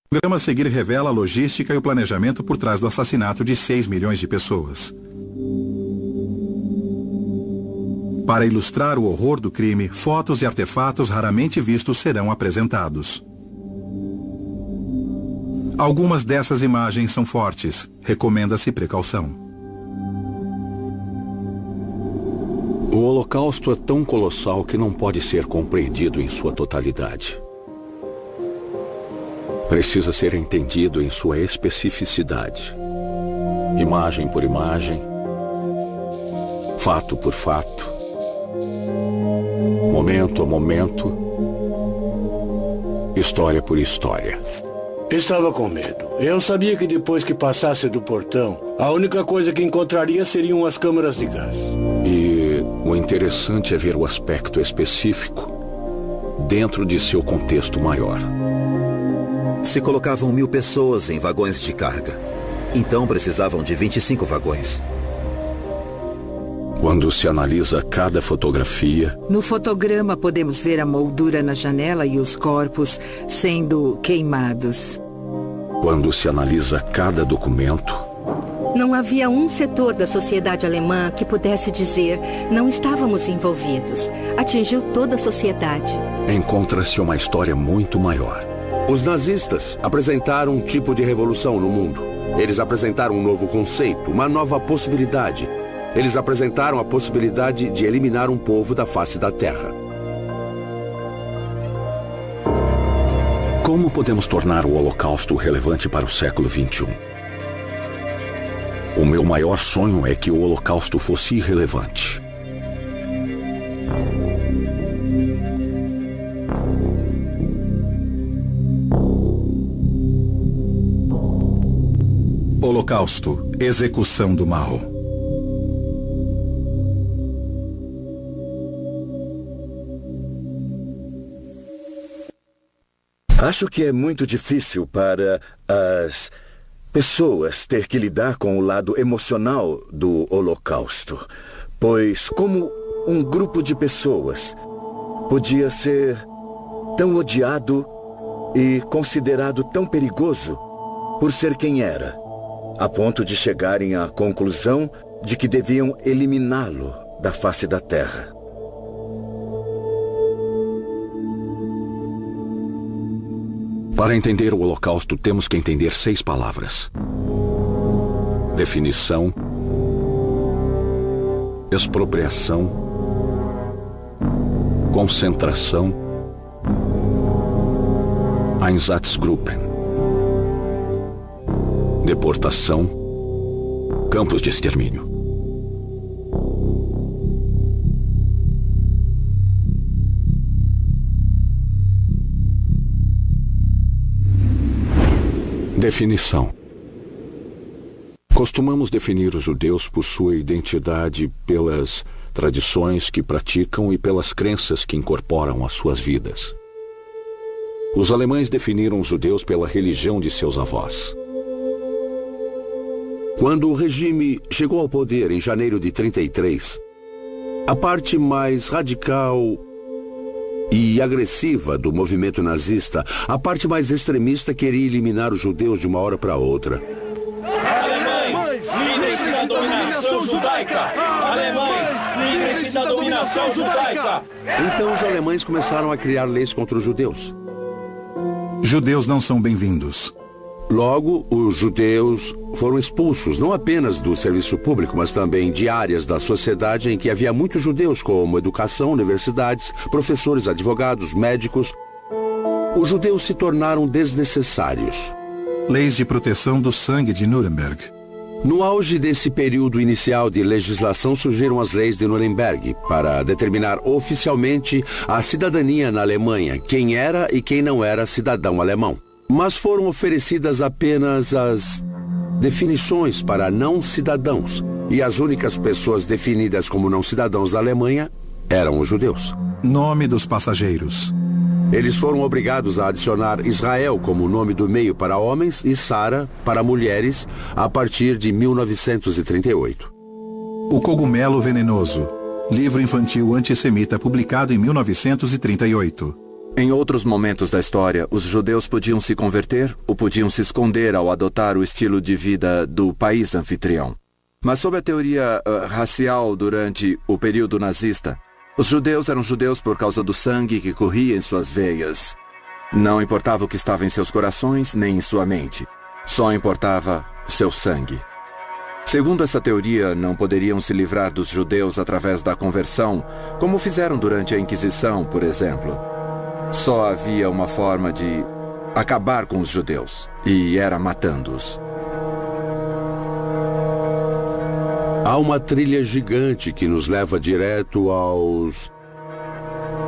O programa a seguir revela a logística e o planejamento por trás do assassinato de 6 milhões de pessoas. Para ilustrar o horror do crime, fotos e artefatos raramente vistos serão apresentados. Algumas dessas imagens são fortes. Recomenda-se precaução. O Holocausto é tão colossal que não pode ser compreendido em sua totalidade. Precisa ser entendido em sua especificidade. Imagem por imagem, fato por fato, momento a momento, história por história. Estava com medo. Eu sabia que depois que passasse do portão, a única coisa que encontraria seriam as câmaras de gás. E o interessante é ver o aspecto específico dentro de seu contexto maior. Se colocavam 1000 pessoas em vagões de carga. Então precisavam de 25 vagões. Quando se analisa cada fotografia... No fotograma podemos ver a moldura na janela e os corpos sendo queimados. Quando se analisa cada documento... Não havia um setor da sociedade alemã que pudesse dizer não estávamos envolvidos. Atingiu toda a sociedade. Encontra-se uma história muito maior. Os nazistas apresentaram um tipo de revolução no mundo. Eles apresentaram um novo conceito, uma nova possibilidade. Eles apresentaram a possibilidade de eliminar um povo da face da Terra. Como podemos tornar o Holocausto relevante para o século XXI? O meu maior sonho é que o Holocausto fosse irrelevante. Holocausto, execução do mal. Acho que é muito difícil para as pessoas ter que lidar com o lado emocional do Holocausto, pois como um grupo de pessoas podia ser tão odiado e considerado tão perigoso por ser quem era, a ponto de chegarem à conclusão de que deviam eliminá-lo da face da Terra. Para entender o Holocausto, temos que entender 6 palavras. Definição, expropriação, concentração, Einsatzgruppen, deportação, campos de extermínio. Definição. Costumamos definir os judeus por sua identidade, pelas tradições que praticam e pelas crenças que incorporam às suas vidas. Os alemães definiram os judeus pela religião de seus avós. Quando o regime chegou ao poder em janeiro de 1933, a parte mais radical e agressiva do movimento nazista, a parte mais extremista queria eliminar os judeus de uma hora para outra. Alemães, livrem-se da dominação judaica! Alemães, livrem-se da dominação judaica! Então os alemães começaram a criar leis contra os judeus. Judeus não são bem-vindos. Logo, os judeus foram expulsos não apenas do serviço público, mas também de áreas da sociedade em que havia muitos judeus, como educação, universidades, professores, advogados, médicos. Os judeus se tornaram desnecessários. Leis de proteção do sangue de Nuremberg. No auge desse período inicial de legislação surgiram as leis de Nuremberg para determinar oficialmente a cidadania na Alemanha, quem era e quem não era cidadão alemão. Mas foram oferecidas apenas as definições para não cidadãos, e as únicas pessoas definidas como não cidadãos da Alemanha eram os judeus. Nome dos passageiros. Eles foram obrigados a adicionar Israel como nome do meio para homens e Sara para mulheres a partir de 1938. O Cogumelo Venenoso. Livro infantil antissemita publicado em 1938. Em outros momentos da história, os judeus podiam se converter ou podiam se esconder ao adotar o estilo de vida do país anfitrião. Mas sob a teoria racial durante o período nazista, os judeus eram judeus por causa do sangue que corria em suas veias. Não importava o que estava em seus corações nem em sua mente. Só importava o seu sangue. Segundo essa teoria, não poderiam se livrar dos judeus através da conversão, como fizeram durante a Inquisição, por exemplo. Só havia uma forma de acabar com os judeus, e era matando-os. Há uma trilha gigante que nos leva direto aos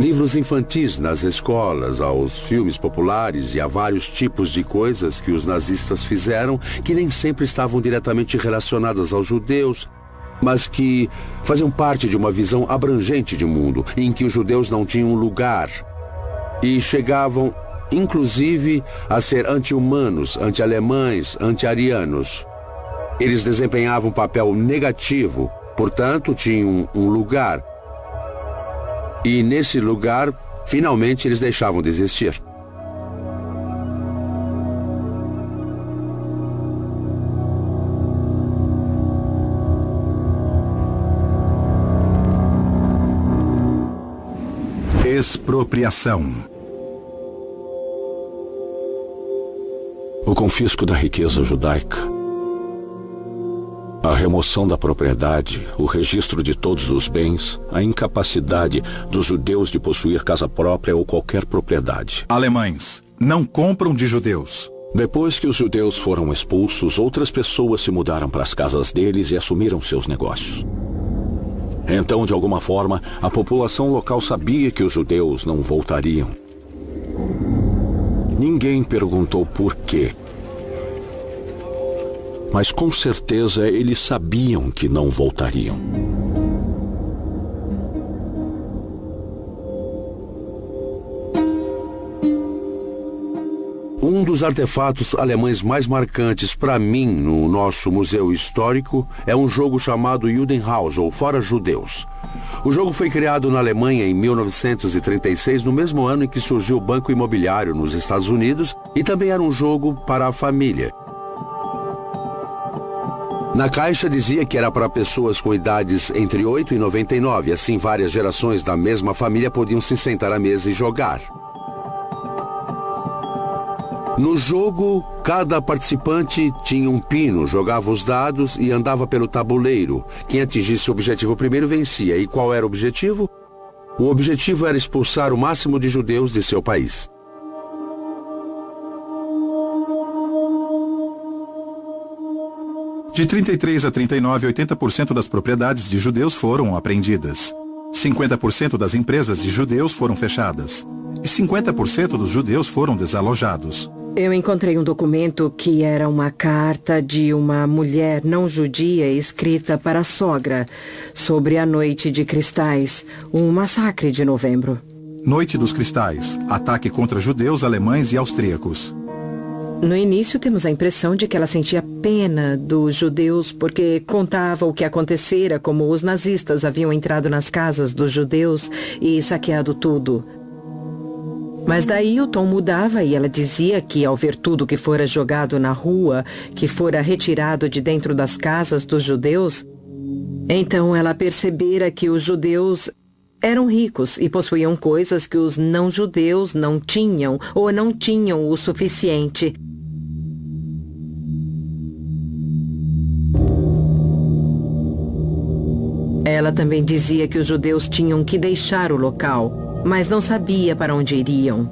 livros infantis nas escolas, aos filmes populares e a vários tipos de coisas que os nazistas fizeram que nem sempre estavam diretamente relacionadas aos judeus, mas que faziam parte de uma visão abrangente de mundo, em que os judeus não tinham lugar e chegavam, inclusive, a ser anti-humanos, anti-alemães, anti-arianos. Eles desempenhavam um papel negativo, portanto, tinham um lugar. E nesse lugar, finalmente, eles deixavam de existir. Expropriação. O confisco da riqueza judaica, a remoção da propriedade, o registro de todos os bens, a incapacidade dos judeus de possuir casa própria ou qualquer propriedade. Alemães não compram de judeus. Depois que os judeus foram expulsos, outras pessoas se mudaram para as casas deles e assumiram seus negócios. Então, de alguma forma, a população local sabia que os judeus não voltariam. Ninguém perguntou por quê. Mas com certeza eles sabiam que não voltariam. Um dos artefatos alemães mais marcantes para mim no nosso museu histórico é um jogo chamado Judenhaus, ou Fora Judeus. O jogo foi criado na Alemanha em 1936, no mesmo ano em que surgiu o Banco Imobiliário nos Estados Unidos, e também era um jogo para a família. Na caixa dizia que era para pessoas com idades entre 8 e 99, assim várias gerações da mesma família podiam se sentar à mesa e jogar. No jogo, cada participante tinha um pino, jogava os dados e andava pelo tabuleiro. Quem atingisse o objetivo primeiro vencia. E qual era o objetivo? O objetivo era expulsar o máximo de judeus de seu país. De 33 a 39, 80% das propriedades de judeus foram apreendidas. 50% das empresas de judeus foram fechadas. E 50% dos judeus foram desalojados. Eu encontrei um documento que era uma carta de uma mulher não judia escrita para a sogra sobre a Noite de Cristais, um massacre de novembro. Noite dos Cristais, ataque contra judeus, alemães e austríacos. No início temos a impressão de que ela sentia pena dos judeus porque contava o que acontecera, como os nazistas haviam entrado nas casas dos judeus e saqueado tudo. Mas daí o tom mudava e ela dizia que ao ver tudo que fora jogado na rua, que fora retirado de dentro das casas dos judeus, então ela percebera que os judeus eram ricos e possuíam coisas que os não-judeus não tinham ou não tinham o suficiente. Ela também dizia que os judeus tinham que deixar o local, mas não sabia para onde iriam.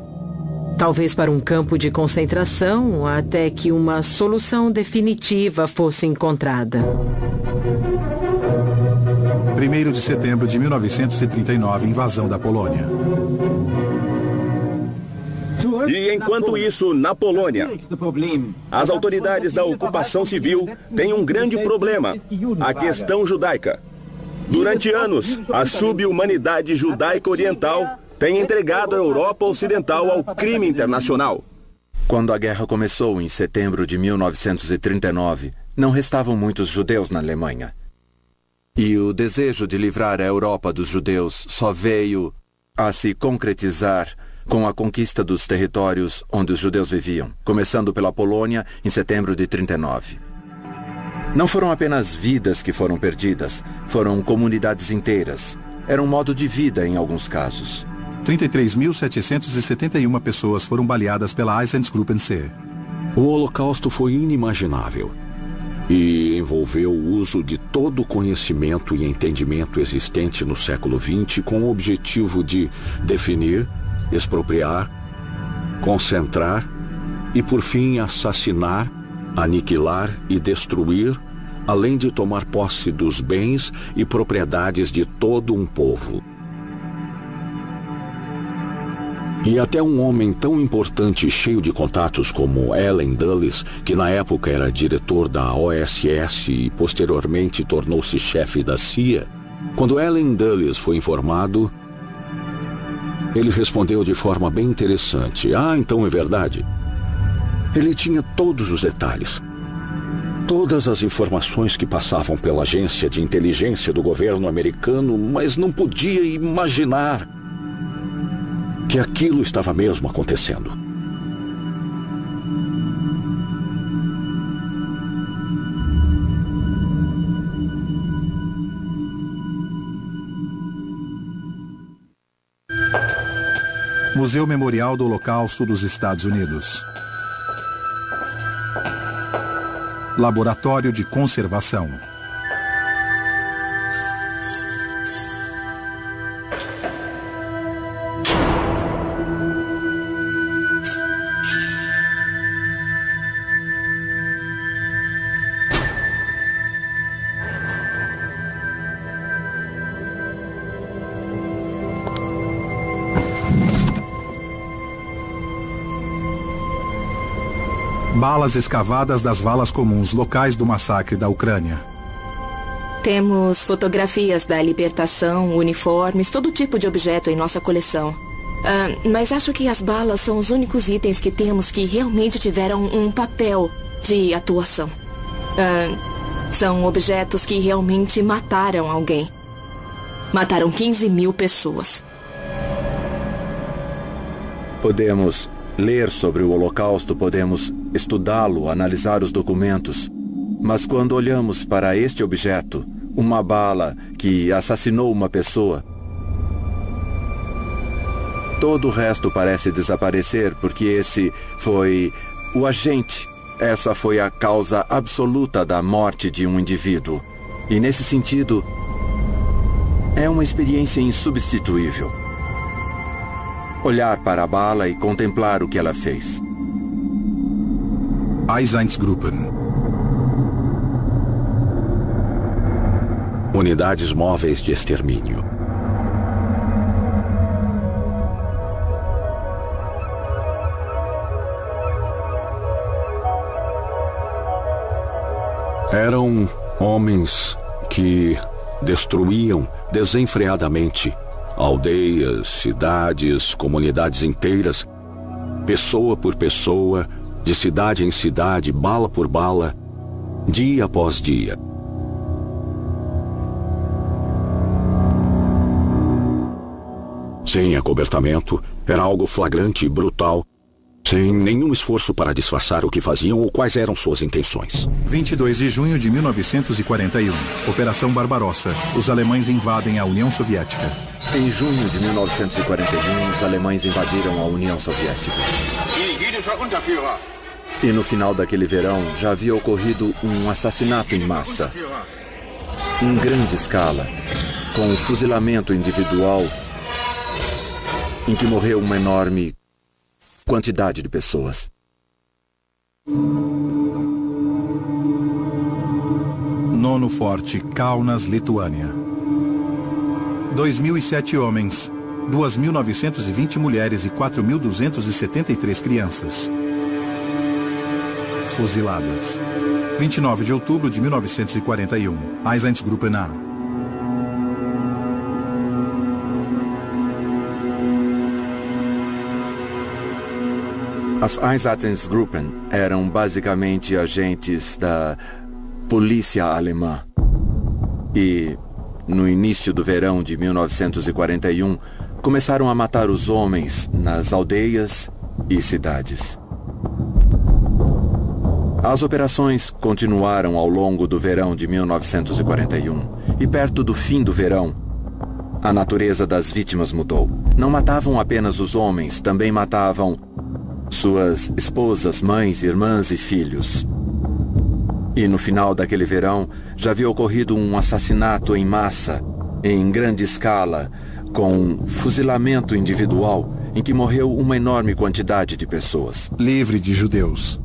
Talvez para um campo de concentração, até que uma solução definitiva fosse encontrada. 1º de setembro de 1939, invasão da Polônia. E enquanto isso, na Polônia, as autoridades da ocupação civil têm um grande problema, a questão judaica. Durante anos, a subhumanidade judaica oriental tem entregado a Europa Ocidental ao crime internacional. Quando a guerra começou em setembro de 1939, não restavam muitos judeus na Alemanha. E o desejo de livrar a Europa dos judeus só veio a se concretizar com a conquista dos territórios onde os judeus viviam, começando pela Polônia em setembro de 1939. Não foram apenas vidas que foram perdidas, foram comunidades inteiras. Era um modo de vida em alguns casos. 33.771 pessoas foram baleadas pela Einsatzgruppen C. O Holocausto foi inimaginável e envolveu o uso de todo o conhecimento e entendimento existente no século XX com o objetivo de definir, expropriar, concentrar e, por fim, assassinar, aniquilar e destruir, além de tomar posse dos bens e propriedades de todo um povo. E até um homem tão importante e cheio de contatos como Allen Dulles, que na época era diretor da OSS e posteriormente tornou-se chefe da CIA, quando Allen Dulles foi informado, ele respondeu de forma bem interessante. Então é verdade. Ele tinha todos os detalhes. Todas as informações que passavam pela agência de inteligência do governo americano, mas não podia imaginar que aquilo estava mesmo acontecendo. Museu Memorial do Holocausto dos Estados Unidos. Laboratório de Conservação. Balas escavadas das valas comuns locais do massacre da Ucrânia. Temos fotografias da libertação, uniformes, todo tipo de objeto em nossa coleção. Mas acho que as balas são os únicos itens que temos que realmente tiveram um papel de atuação. São objetos que realmente mataram alguém. Mataram 15.000 pessoas. Podemos ler sobre o Holocausto, podemos estudá-lo, analisar os documentos. Mas quando olhamos para este objeto, uma bala que assassinou uma pessoa, todo o resto parece desaparecer, porque esse foi o agente. Essa foi a causa absoluta da morte de um indivíduo. E nesse sentido, é uma experiência insubstituível. Olhar para a bala e contemplar o que ela fez. Einsatzgruppen. Unidades móveis de extermínio. Eram homens que destruíam desenfreadamente aldeias, cidades, comunidades inteiras, pessoa por pessoa, de cidade em cidade, bala por bala, dia após dia. Sem acobertamento, era algo flagrante e brutal, sem nenhum esforço para disfarçar o que faziam ou quais eram suas intenções. 22 de junho de 1941. Operação Barbarossa. Os alemães invadem a União Soviética. Em junho de 1941, os alemães invadiram a União Soviética. E no final daquele verão, já havia ocorrido um assassinato em massa. Em grande escala, com um fuzilamento individual, em que morreu uma enorme quantidade de pessoas. Nono Forte, Kaunas, Lituânia. 2.007 homens, 2.920 mulheres e 4.273 crianças fuziladas. 29 de outubro de 1941. Einsatzgruppen A. As Einsatzgruppen eram basicamente agentes da polícia alemã. E no início do verão de 1941, começaram a matar os homens nas aldeias e cidades. As operações continuaram ao longo do verão de 1941 e perto do fim do verão, a natureza das vítimas mudou. Não matavam apenas os homens, também matavam suas esposas, mães, irmãs e filhos. E no final daquele verão, já havia ocorrido um assassinato em massa, em grande escala, com fuzilamento individual, em que morreu uma enorme quantidade de pessoas. Livre de judeus.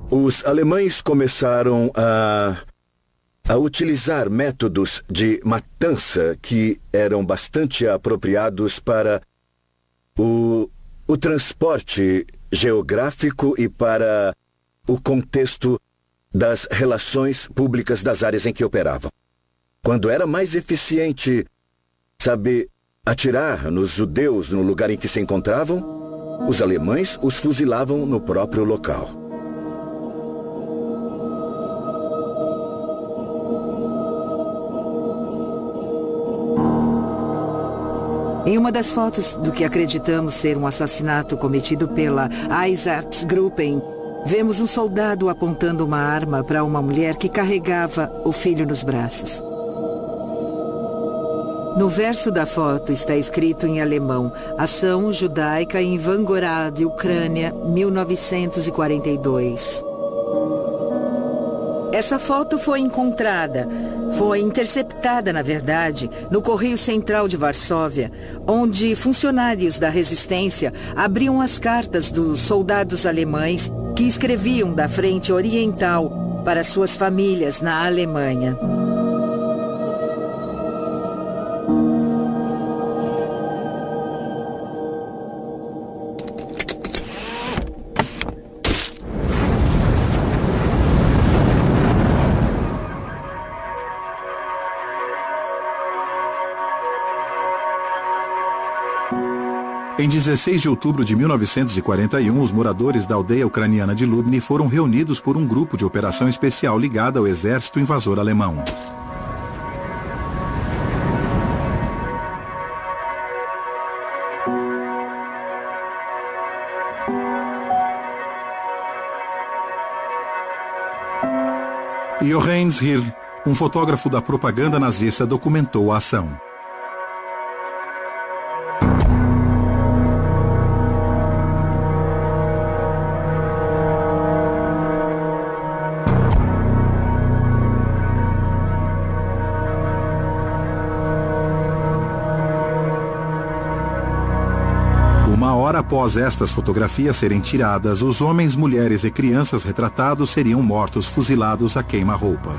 Os alemães começaram a utilizar métodos de matança que eram bastante apropriados para o transporte geográfico e para o contexto das relações públicas das áreas em que operavam. Quando era mais eficiente, atirar nos judeus no lugar em que se encontravam, os alemães os fuzilavam no próprio local. Em uma das fotos do que acreditamos ser um assassinato cometido pela Einsatzgruppen, vemos um soldado apontando uma arma para uma mulher que carregava o filho nos braços. No verso da foto está escrito em alemão: Ação Judaica em Vangorad, Ucrânia, 1942. Essa foto foi interceptada, na verdade, no Correio Central de Varsóvia, onde funcionários da resistência abriam as cartas dos soldados alemães que escreviam da frente oriental para suas famílias na Alemanha. Em 16 de outubro de 1941, os moradores da aldeia ucraniana de Lubny foram reunidos por um grupo de operação especial ligado ao exército invasor alemão. Johannes Hill, um fotógrafo da propaganda nazista, documentou a ação. Após estas fotografias serem tiradas, os homens, mulheres e crianças retratados seriam mortos fuzilados a queima-roupa.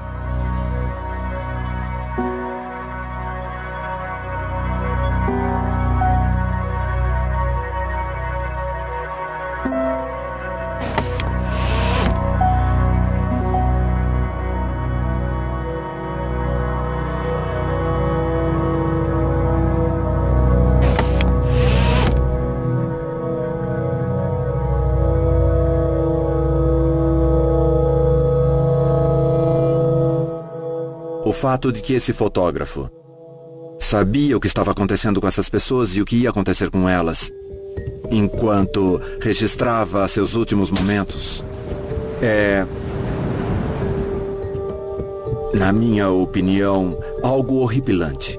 O fato de que esse fotógrafo sabia o que estava acontecendo com essas pessoas e o que ia acontecer com elas, enquanto registrava seus últimos momentos, na minha opinião, algo horripilante.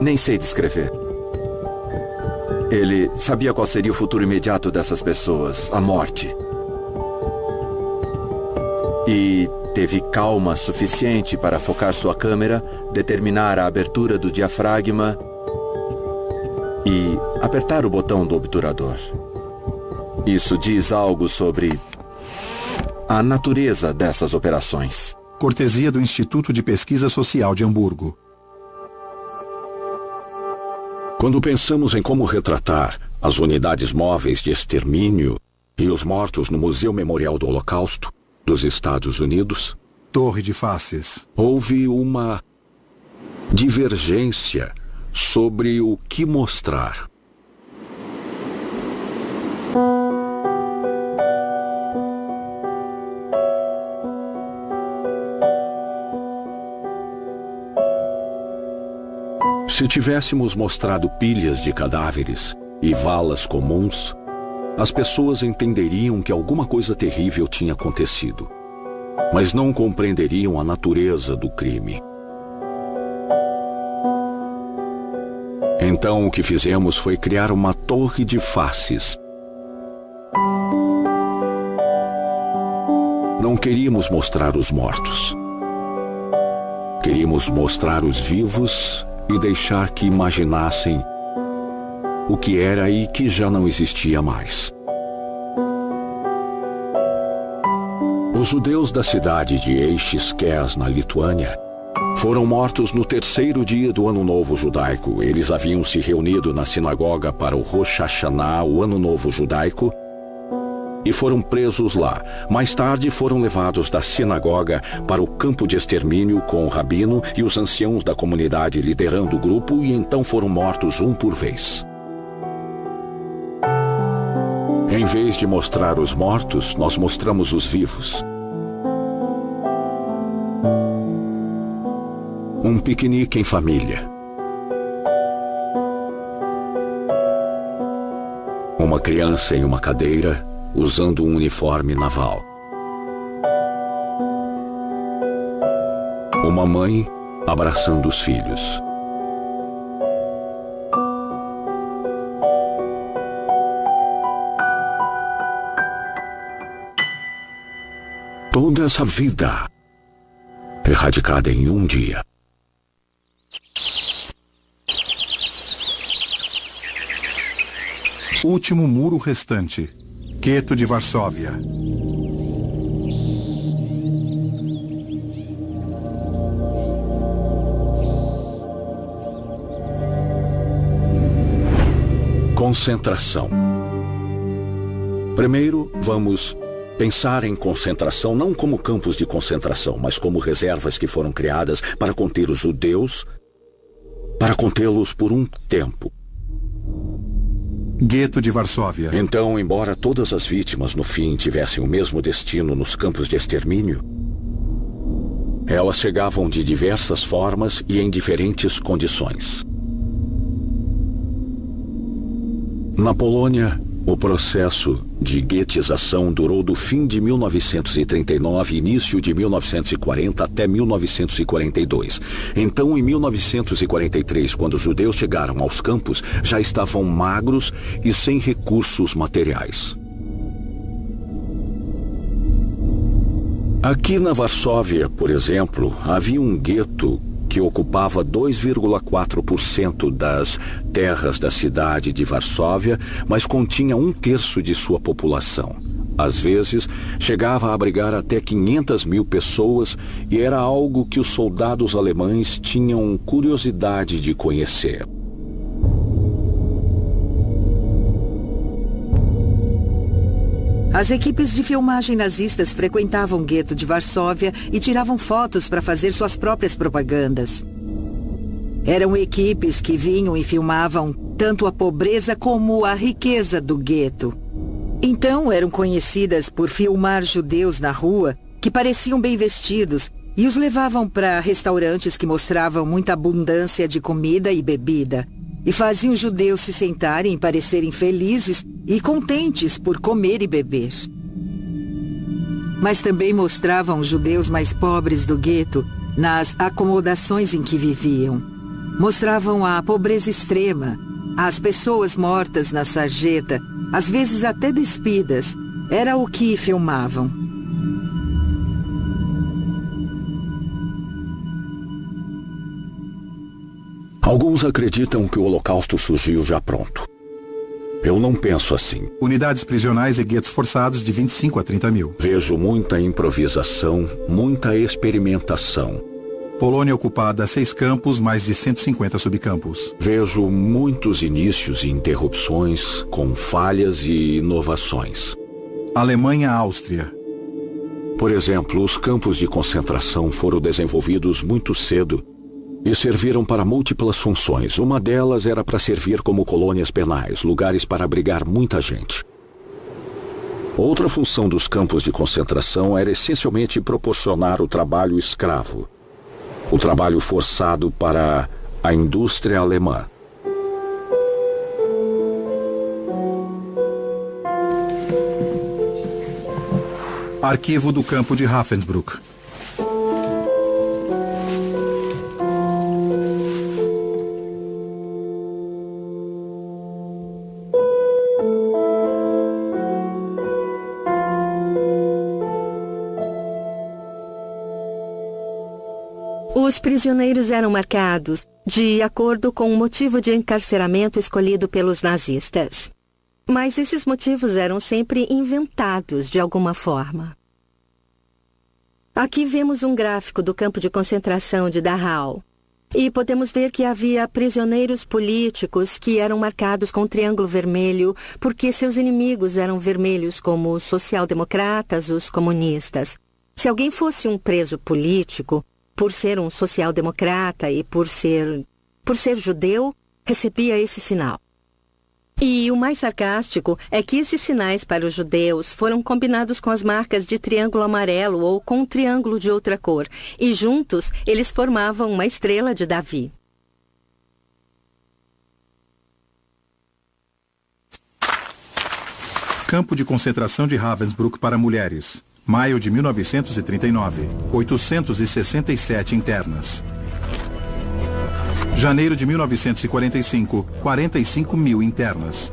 Nem sei descrever. Ele sabia qual seria o futuro imediato dessas pessoas, a morte. E teve calma suficiente para focar sua câmera, determinar a abertura do diafragma e apertar o botão do obturador. Isso diz algo sobre a natureza dessas operações. Cortesia do Instituto de Pesquisa Social de Hamburgo. Quando pensamos em como retratar as unidades móveis de extermínio e os mortos no Museu Memorial do Holocausto dos Estados Unidos, Torre de Faces, houve uma divergência sobre o que mostrar. Se tivéssemos mostrado pilhas de cadáveres e valas comuns, as pessoas entenderiam que alguma coisa terrível tinha acontecido, mas não compreenderiam a natureza do crime. Então o que fizemos foi criar uma torre de faces. Não queríamos mostrar os mortos. Queríamos mostrar os vivos e deixar que imaginassem o que era e que já não existia mais. Os judeus da cidade de Eixiskes, na Lituânia, foram mortos no 3º dia do Ano Novo Judaico. Eles haviam se reunido na sinagoga para o Rosh Hashanah, o Ano Novo Judaico, e foram presos lá. Mais tarde foram levados da sinagoga para o campo de extermínio com o rabino e os anciãos da comunidade liderando o grupo, e então foram mortos um por vez. Em vez de mostrar os mortos, nós mostramos os vivos. Um piquenique em família. Uma criança em uma cadeira, usando um uniforme naval. Uma mãe abraçando os filhos. Toda essa vida erradicada em um dia. Último muro restante. Gueto de Varsóvia. Concentração. Primeiro, vamos pensar em concentração não como campos de concentração, mas como reservas que foram criadas para conter os judeus, para contê-los por um tempo. Gueto de Varsóvia. Então, embora todas as vítimas no fim tivessem o mesmo destino nos campos de extermínio, elas chegavam de diversas formas e em diferentes condições. Na Polônia, o processo de guetização durou do fim de 1939 e início de 1940 até 1942. Então, em 1943, quando os judeus chegaram aos campos, já estavam magros e sem recursos materiais. Aqui na Varsóvia, por exemplo, havia um gueto que ocupava 2,4% das terras da cidade de Varsóvia, mas continha 1/3 de sua população. Às vezes, chegava a abrigar até 500 mil pessoas e era algo que os soldados alemães tinham curiosidade de conhecer. As equipes de filmagem nazistas frequentavam o gueto de Varsóvia e tiravam fotos para fazer suas próprias propagandas. Eram equipes que vinham e filmavam tanto a pobreza como a riqueza do gueto. Então eram conhecidas por filmar judeus na rua que pareciam bem vestidos e os levavam para restaurantes que mostravam muita abundância de comida e bebida. E faziam os judeus se sentarem e parecerem felizes e contentes por comer e beber. Mas também mostravam os judeus mais pobres do gueto nas acomodações em que viviam. Mostravam a pobreza extrema, as pessoas mortas na sarjeta, às vezes até despidas. Era o que filmavam. Alguns acreditam que o Holocausto surgiu já pronto. Eu não penso assim. Unidades prisionais e guetos forçados de 25 a 30 mil. Vejo muita improvisação, muita experimentação. Polônia ocupada, 6 campos, mais de 150 subcampos. Vejo muitos inícios e interrupções, com falhas e inovações. Alemanha, Áustria. Por exemplo, os campos de concentração foram desenvolvidos muito cedo e serviram para múltiplas funções. Uma delas era para servir como colônias penais, lugares para abrigar muita gente. Outra função dos campos de concentração era essencialmente proporcionar o trabalho escravo, o trabalho forçado para A indústria alemã. Arquivo do campo de Ravensbrück. Os prisioneiros eram marcados de acordo com o motivo de encarceramento escolhido pelos nazistas. Mas esses motivos eram sempre inventados de alguma forma. Aqui vemos um gráfico do campo de concentração de Dachau. E podemos ver que havia prisioneiros políticos que eram marcados com um triângulo vermelho porque seus inimigos eram vermelhos, como os social-democratas, os comunistas. Se alguém fosse um preso político, por ser um social-democrata e por ser judeu, recebia esse sinal. E o mais sarcástico é que esses sinais para os judeus foram combinados com as marcas de triângulo amarelo ou com um triângulo de outra cor, e juntos eles formavam uma estrela de Davi. Campo de concentração de Ravensbrück para mulheres. Maio de 1939, 867 internas. Janeiro de 1945, 45 mil internas.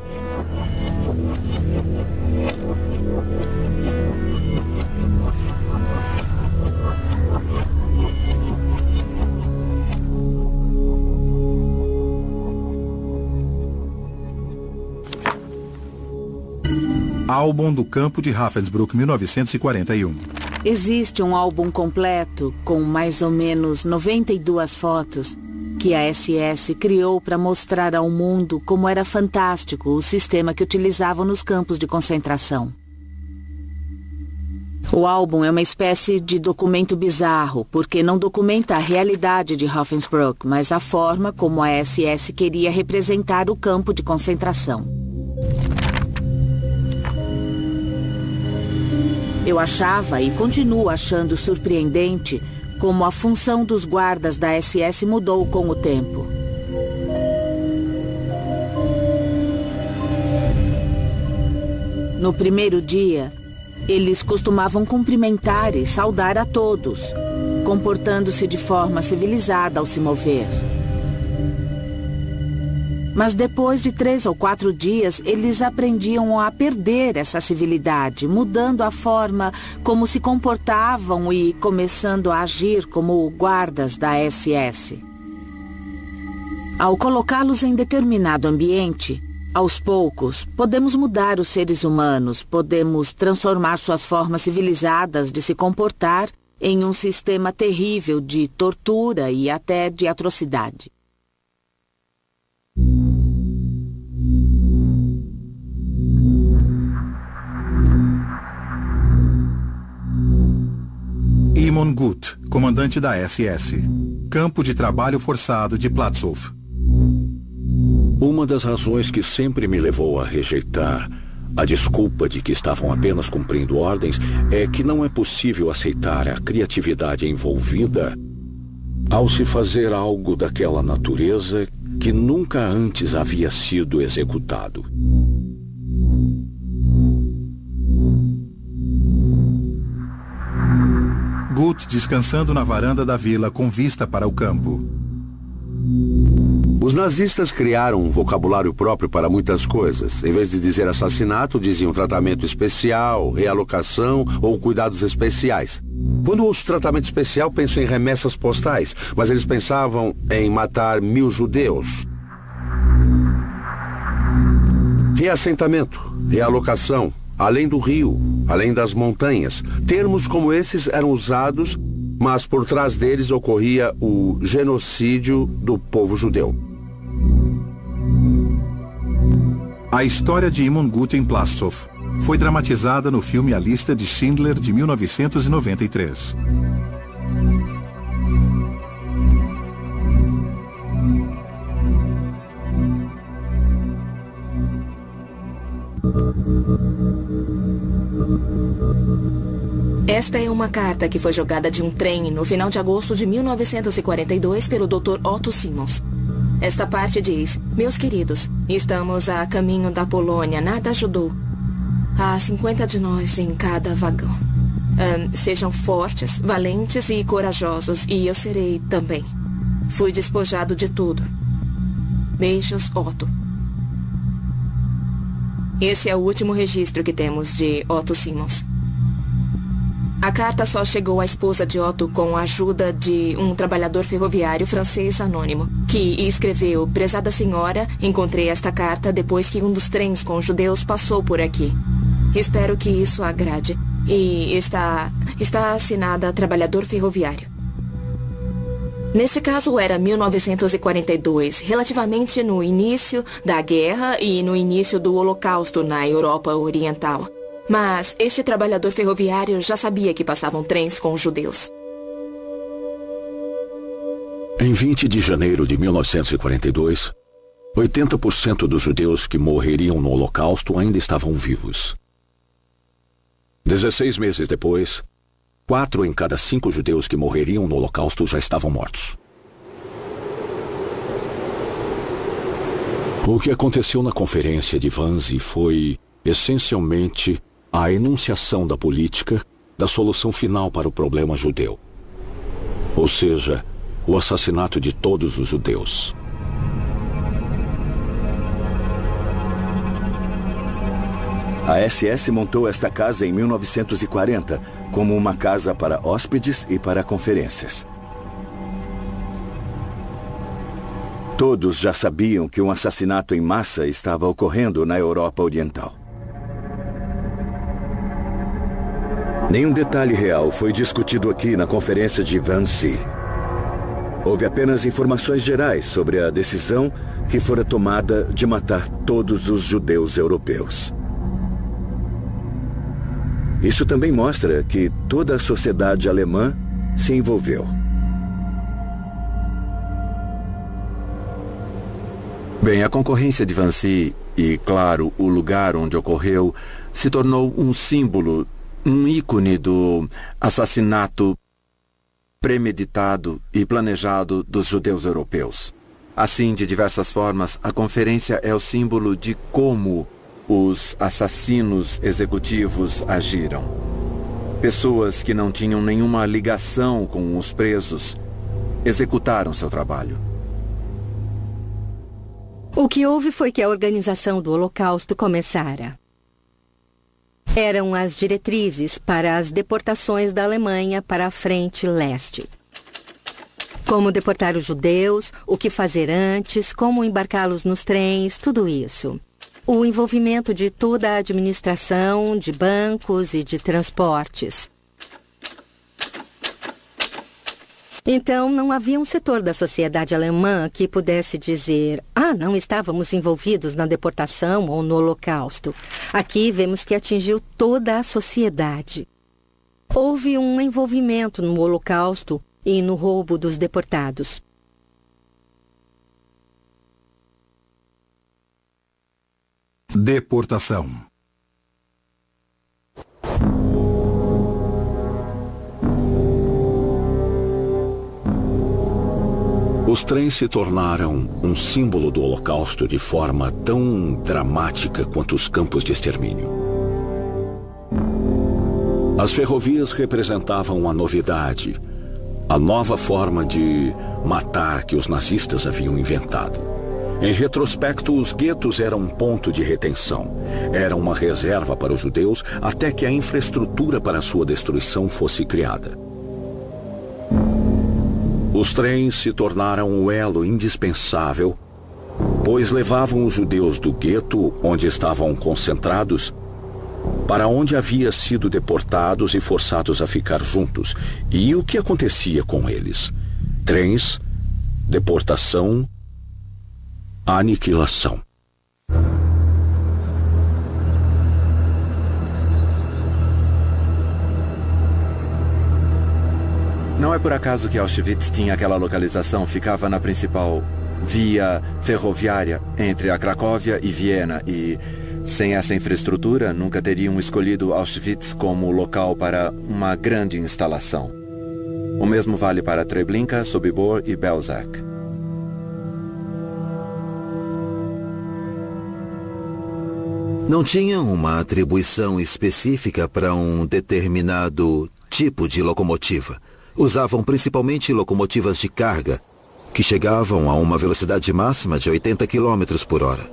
Álbum do campo de Ravensbrück, 1941. Existe um álbum completo com mais ou menos 92 fotos que a SS criou para mostrar ao mundo como era fantástico o sistema que utilizavam nos campos de concentração. O álbum é uma espécie de documento bizarro, porque não documenta a realidade de Ravensbrück, mas a forma como a SS queria representar o campo de concentração. Eu achava e continuo achando surpreendente como a função dos guardas da SS mudou com o tempo. No primeiro dia, eles costumavam cumprimentar e saudar a todos, comportando-se de forma civilizada ao se mover. Mas depois de 3 ou 4 dias, eles aprendiam a perder essa civilidade, mudando a forma como se comportavam e começando a agir como guardas da SS. Ao colocá-los em determinado ambiente, aos poucos, podemos mudar os seres humanos, podemos transformar suas formas civilizadas de se comportar em um sistema terrível de tortura e até de atrocidade. Imon Gut, comandante da SS. Campo de trabalho forçado de Platzow. Uma das razões que sempre me levou a rejeitar a desculpa de que estavam apenas cumprindo ordens é que não é possível aceitar a criatividade envolvida ao se fazer algo daquela natureza que nunca antes havia sido executado. Gut descansando na varanda da vila com vista para o campo. Os nazistas criaram um vocabulário próprio para muitas coisas. Em vez de dizer assassinato, diziam tratamento especial, realocação ou cuidados especiais. Quando ouço tratamento especial, penso em remessas postais, mas eles pensavam em matar 1000 judeus. Reassentamento, realocação, além do rio, além das montanhas. Termos como esses eram usados, mas por trás deles ocorria o genocídio do povo judeu. A história de Imon Gut em Platzow foi dramatizada no filme A Lista de Schindler de 1993. Esta é uma carta que foi jogada de um trem no final de agosto de 1942 pelo Dr. Otto Simons. Esta parte diz: meus queridos, estamos a caminho da Polônia, nada ajudou. Há 50 de nós em cada vagão. Sejam fortes, valentes e corajosos, e eu serei também. Fui despojado de tudo. Beijos, Otto. Esse é o último registro que temos de Otto Simmons. A carta só chegou à esposa de Otto com a ajuda de um trabalhador ferroviário francês anônimo, que escreveu: prezada senhora, encontrei esta carta depois que um dos trens com judeus passou por aqui. Espero que isso agrade. E está assinada Trabalhador Ferroviário. Neste caso era 1942, relativamente no início da guerra e no início do Holocausto na Europa Oriental. Mas este trabalhador ferroviário já sabia que passavam trens com judeus. Em 20 de janeiro de 1942, 80% dos judeus que morreriam no Holocausto ainda estavam vivos. 16 meses depois, 4 em cada 5 judeus que morreriam no Holocausto já estavam mortos. O que aconteceu na conferência de Wannsee foi, essencialmente, a enunciação da política da solução final para o problema judeu. Ou seja, o assassinato de todos os judeus. A SS montou esta casa em 1940 como uma casa para hóspedes e para conferências. Todos já sabiam que um assassinato em massa estava ocorrendo na Europa Oriental. Nenhum detalhe real foi discutido aqui na conferência de Wannsee. Houve apenas informações gerais sobre a decisão que fora tomada de matar todos os judeus europeus. Isso também mostra que toda a sociedade alemã se envolveu. Bem, a concorrência de Wannsee e, claro, o lugar onde ocorreu se tornou um símbolo, um ícone do assassinato premeditado e planejado dos judeus europeus. Assim, de diversas formas, a conferência é o símbolo de como os assassinos executivos agiram. Pessoas que não tinham nenhuma ligação com os presos executaram seu trabalho. O que houve foi que a organização do Holocausto começara. Eram as diretrizes para as deportações da Alemanha para a frente leste. Como deportar os judeus, o que fazer antes, como embarcá-los nos trens, tudo isso. O envolvimento de toda a administração, de bancos e de transportes. Então, não havia um setor da sociedade alemã que pudesse dizer: não estávamos envolvidos na deportação ou no Holocausto. Aqui vemos que atingiu toda a sociedade. Houve um envolvimento no Holocausto e no roubo dos deportados. Deportação. Os trens se tornaram um símbolo do Holocausto de forma tão dramática quanto os campos de extermínio. As ferrovias representavam a novidade, a nova forma de matar que os nazistas haviam inventado. Em retrospecto, os guetos eram um ponto de retenção. Era uma reserva para os judeus até que a infraestrutura para sua destruição fosse criada. Os trens se tornaram um elo indispensável, pois levavam os judeus do gueto, onde estavam concentrados, para onde havia sido deportados e forçados a ficar juntos. E o que acontecia com eles? Trens, deportação, aniquilação. Não é por acaso que Auschwitz tinha aquela localização, ficava na principal via ferroviária entre a Cracóvia e Viena e, sem essa infraestrutura, nunca teriam escolhido Auschwitz como local para uma grande instalação. O mesmo vale para Treblinka, Sobibor e Belzec. Não tinham uma atribuição específica para um determinado tipo de locomotiva. Usavam principalmente locomotivas de carga, que chegavam a uma velocidade máxima de 80 km por hora.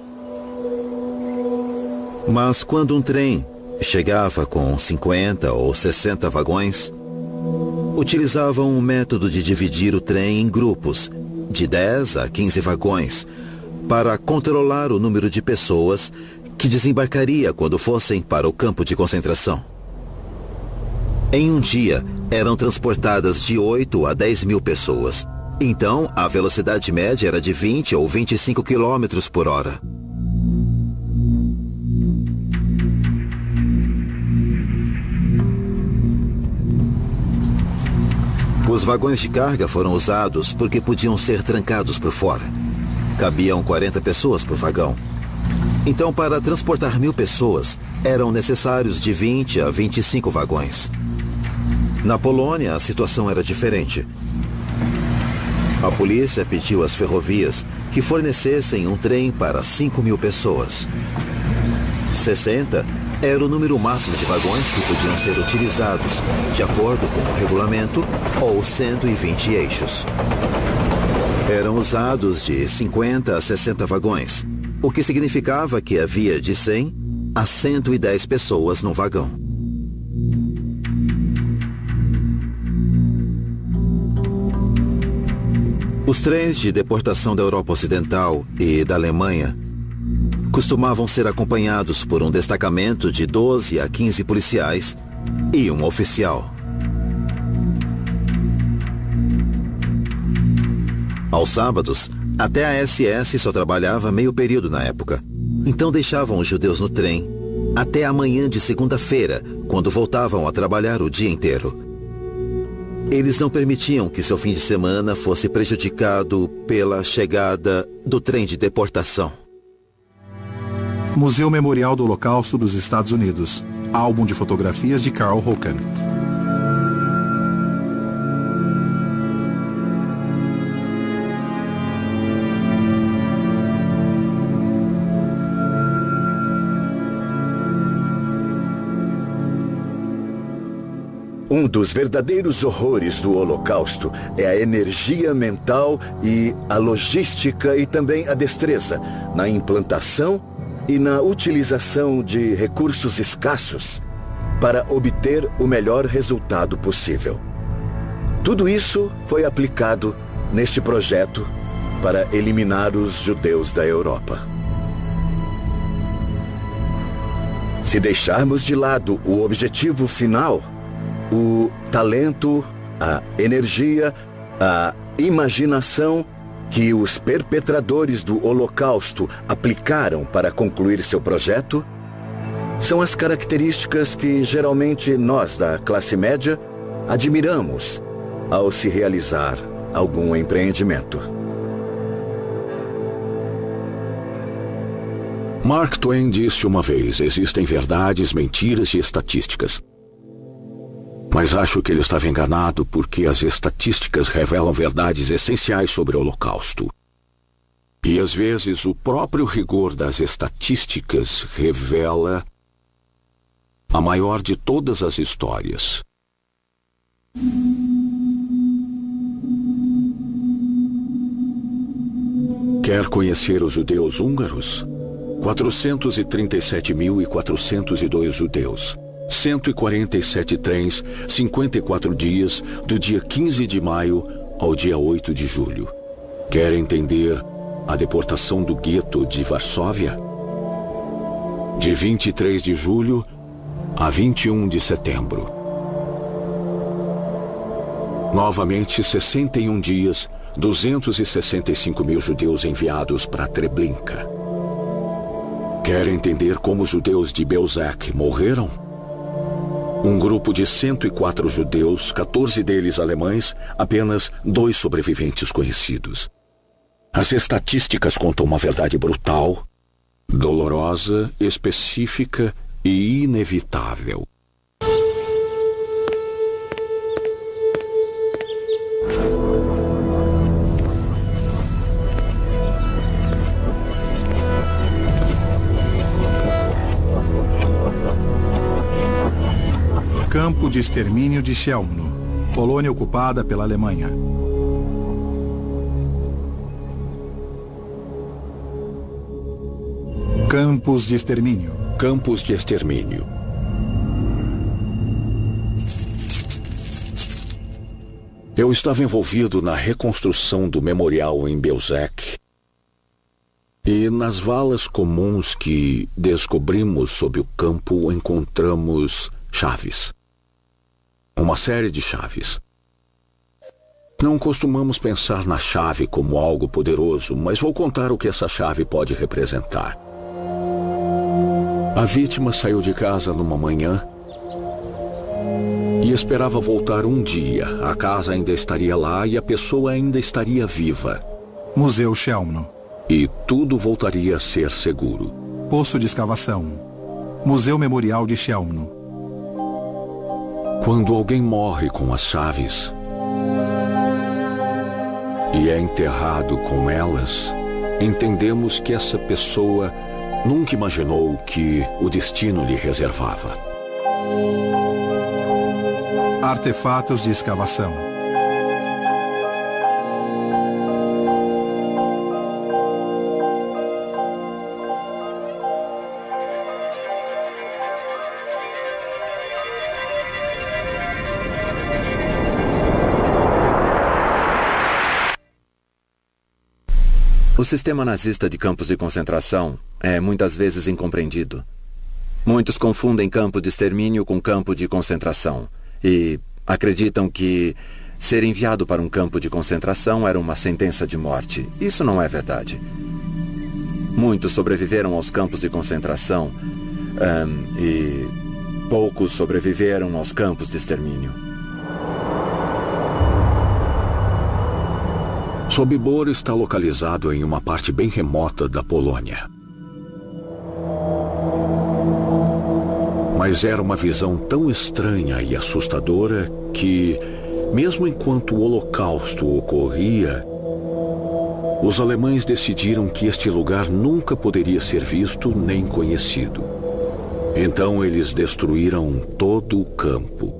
Mas quando um trem chegava com 50 ou 60 vagões, utilizavam um método de dividir o trem em grupos, de 10 a 15 vagões, para controlar o número de pessoas que desembarcaria quando fossem para o campo de concentração. Em um dia, eram transportadas de 8 a 10 mil pessoas. Então, a velocidade média era de 20 ou 25 km por hora. Os vagões de carga foram usados porque podiam ser trancados por fora. Cabiam 40 pessoas por vagão. Então, para transportar 1000 pessoas, eram necessários de 20 a 25 vagões. Na Polônia, a situação era diferente. A polícia pediu às ferrovias que fornecessem um trem para 5.000 pessoas. 60 era o número máximo de vagões que podiam ser utilizados, de acordo com o regulamento, ou 120 eixos. Eram usados de 50 a 60 vagões, o que significava que havia de 100 a 110 pessoas no vagão. Os trens de deportação da Europa Ocidental e da Alemanha costumavam ser acompanhados por um destacamento de 12 a 15 policiais e um oficial. Aos sábados, até a SS só trabalhava meio período na época. Então deixavam os judeus no trem até a manhã de segunda-feira, quando voltavam a trabalhar o dia inteiro. Eles não permitiam que seu fim de semana fosse prejudicado pela chegada do trem de deportação. Museu Memorial do Holocausto dos Estados Unidos. Álbum de fotografias de Carl Hocken. Um dos verdadeiros horrores do Holocausto é a energia mental e a logística e também a destreza na implantação e na utilização de recursos escassos para obter o melhor resultado possível. Tudo isso foi aplicado neste projeto para eliminar os judeus da Europa. Se deixarmos de lado o objetivo final, o talento, a energia, a imaginação que os perpetradores do Holocausto aplicaram para concluir seu projeto, são as características que geralmente nós da classe média admiramos ao se realizar algum empreendimento. Mark Twain disse uma vez: existem verdades, mentiras e estatísticas. Mas acho que ele estava enganado, porque as estatísticas revelam verdades essenciais sobre o Holocausto. E às vezes o próprio rigor das estatísticas revela a maior de todas as histórias. Quer conhecer os judeus húngaros? 437.402 judeus. 147 trens, 54 dias, do dia 15 de maio ao dia 8 de julho. Quer entender a deportação do gueto de Varsóvia? De 23 de julho a 21 de setembro. Novamente, 61 dias, 265 mil judeus enviados para Treblinka. Quer entender como os judeus de Belzec morreram? Um grupo de 104 judeus, 14 deles alemães, apenas 2 sobreviventes conhecidos. As estatísticas contam uma verdade brutal, dolorosa, específica e inevitável. de extermínio de Chełmno, Polônia ocupada pela Alemanha. Campos de extermínio. Campos de extermínio. Eu estava envolvido na reconstrução do memorial em Belzec. E nas valas comuns que descobrimos sob o campo, encontramos chaves. Uma série de chaves. Não costumamos pensar na chave como algo poderoso, mas vou contar o que essa chave pode representar. A vítima saiu de casa numa manhã e esperava voltar um dia. A casa ainda estaria lá e a pessoa ainda estaria viva. Museu Chełmno. E tudo voltaria a ser seguro. Poço de escavação. Museu Memorial de Chełmno. Quando alguém morre com as chaves e é enterrado com elas, entendemos que essa pessoa nunca imaginou que o destino lhe reservava. Artefatos de escavação. O sistema nazista de campos de concentração é muitas vezes incompreendido. Muitos confundem campo de extermínio com campo de concentração e acreditam que ser enviado para um campo de concentração era uma sentença de morte. Isso não é verdade. Muitos sobreviveram aos campos de concentração e poucos sobreviveram aos campos de extermínio. Sobibor está localizado em uma parte bem remota da Polônia. Mas era uma visão tão estranha e assustadora que, mesmo enquanto o Holocausto ocorria, os alemães decidiram que este lugar nunca poderia ser visto nem conhecido. Então eles destruíram todo o campo.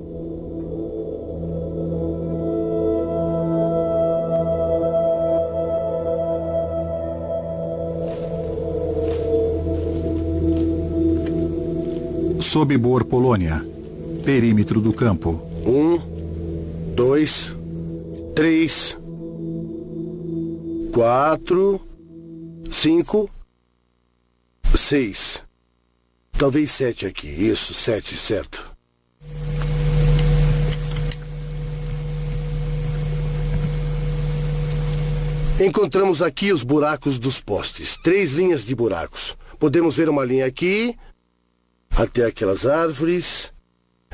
Sobibor, Polônia. Perímetro do campo. 1, 2, 3, 4, 5, 6. Talvez 7 aqui. Isso, 7, certo. Encontramos aqui os buracos dos postes. 3 linhas de buracos. Podemos ver uma linha aqui, até aquelas árvores.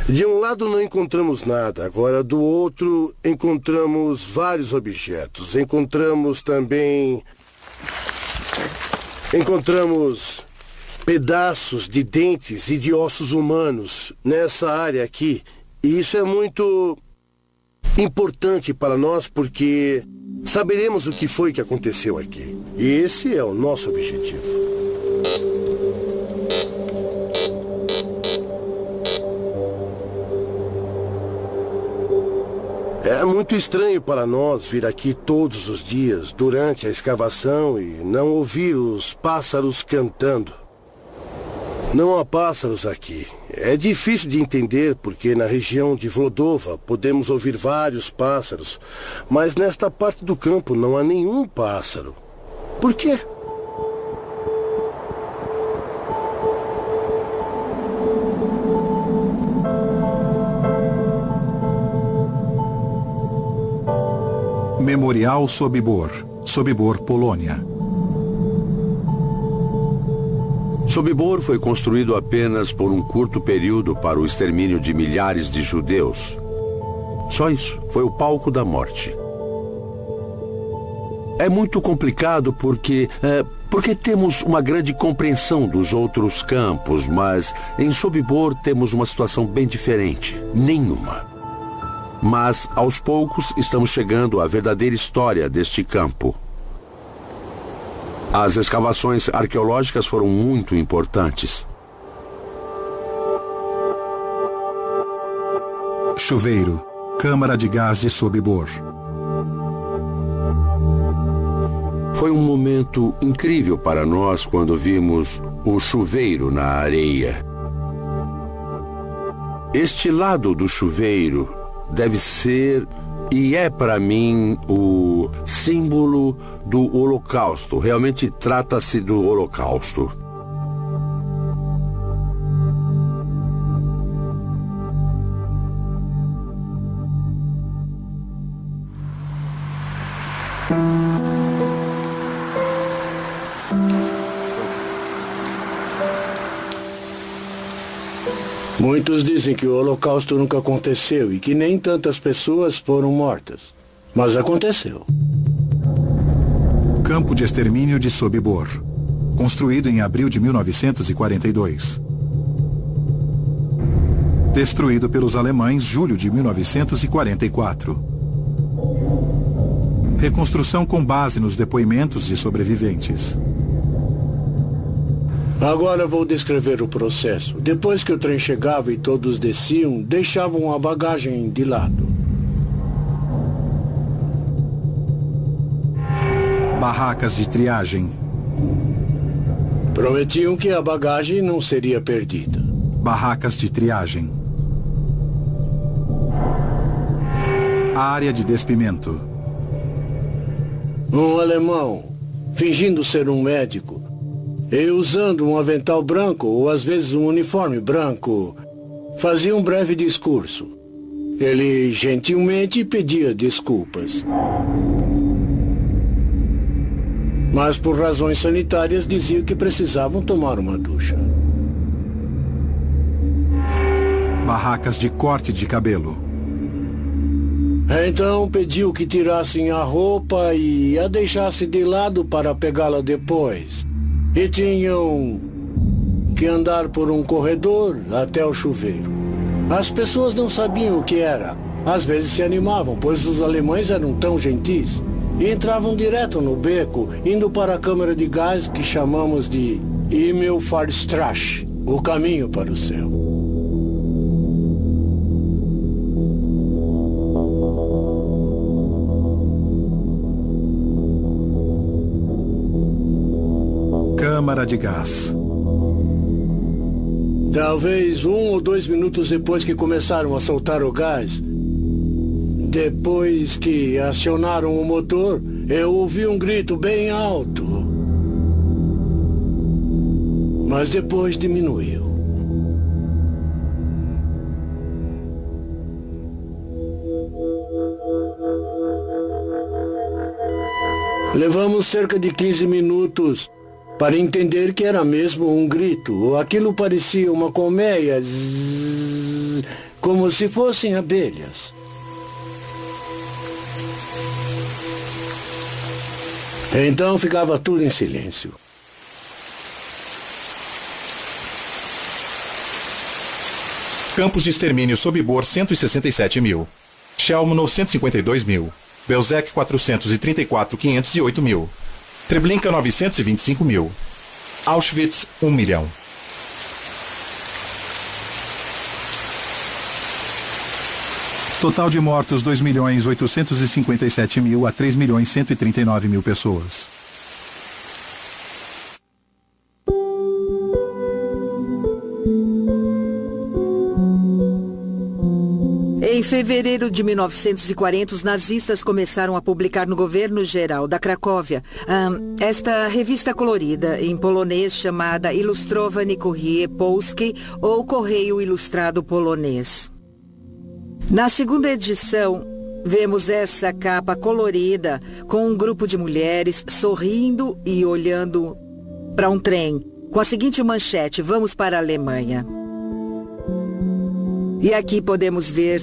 De um lado não encontramos nada. Agora, do outro, encontramos vários objetos. Encontramos pedaços de dentes e de ossos humanos nessa área aqui. E isso é muito importante para nós porque saberemos o que foi que aconteceu aqui. E esse é o nosso objetivo. É muito estranho para nós vir aqui todos os dias durante a escavação e não ouvir os pássaros cantando. Não há pássaros aqui. É difícil de entender porque na região de Vlodova podemos ouvir vários pássaros, mas nesta parte do campo não há nenhum pássaro. Por quê? Memorial Sobibor. Sobibor, Polônia. Sobibor foi construído apenas por um curto período para o extermínio de milhares de judeus. Só isso. Foi o palco da morte. É muito complicado porque temos uma grande compreensão dos outros campos, mas em Sobibor temos uma situação bem diferente. Nenhuma. Mas, aos poucos, estamos chegando à verdadeira história deste campo. As escavações arqueológicas foram muito importantes. Chuveiro, câmara de gás de Sobibor. Foi um momento incrível para nós quando vimos o chuveiro na areia. Este lado do chuveiro deve ser e é para mim o símbolo do Holocausto. Realmente trata-se do Holocausto. Muitos dizem que o Holocausto nunca aconteceu e que nem tantas pessoas foram mortas. Mas aconteceu. Campo de extermínio de Sobibor, construído em abril de 1942. Destruído pelos alemães julho de 1944. Reconstrução com base nos depoimentos de sobreviventes. Agora vou descrever o processo. Depois que o trem chegava e todos desciam, deixavam a bagagem de lado. Barracas de triagem. Prometiam que a bagagem não seria perdida. Barracas de triagem. Área de despimento. Um alemão, fingindo ser um médico, e usando um avental branco, ou às vezes um uniforme branco, fazia um breve discurso. Ele gentilmente pedia desculpas. Mas por razões sanitárias dizia que precisavam tomar uma ducha. Barracas de corte de cabelo. Então pediu que tirassem a roupa e a deixasse de lado para pegá-la depois. E tinham que andar por um corredor até o chuveiro. As pessoas não sabiam o que era. Às vezes se animavam, pois os alemães eram tão gentis. E entravam direto no beco, indo para a câmara de gás que chamamos de Himmelfahrtstraße, o caminho para o céu. Câmara de gás. Talvez 1 ou 2 minutos depois que começaram a soltar o gás, depois que acionaram o motor, eu ouvi um grito bem alto. Mas depois diminuiu. Levamos cerca de 15 minutos para entender que era mesmo um grito. Aquilo parecia uma colmeia, como se fossem abelhas. Então ficava tudo em silêncio. Campos de extermínio Sobibor 167 mil. Chelmno 152 mil. Belzec 434.508 mil. Treblinka 925 mil. Auschwitz 1 milhão. Total de mortos 2.857.000 a 3.139.000 pessoas. Em fevereiro de 1940, os nazistas começaram a publicar no governo geral da Cracóvia esta revista colorida, em polonês, chamada Ilustrowany Courrier Polski, ou Correio Ilustrado Polonês. Na segunda edição, vemos essa capa colorida com um grupo de mulheres sorrindo e olhando para um trem, com a seguinte manchete: vamos para a Alemanha. E aqui podemos ver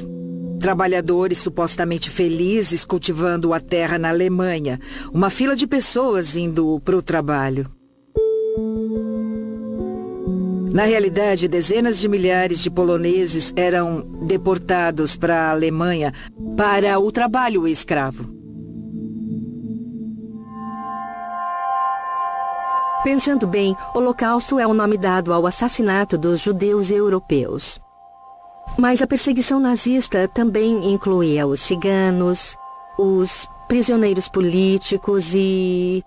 trabalhadores supostamente felizes cultivando a terra na Alemanha. Uma fila de pessoas indo para o trabalho. Na realidade, dezenas de milhares de poloneses eram deportados para a Alemanha para o trabalho escravo. Pensando bem, Holocausto é o nome dado ao assassinato dos judeus europeus. Mas a perseguição nazista também incluía os ciganos, os prisioneiros políticos e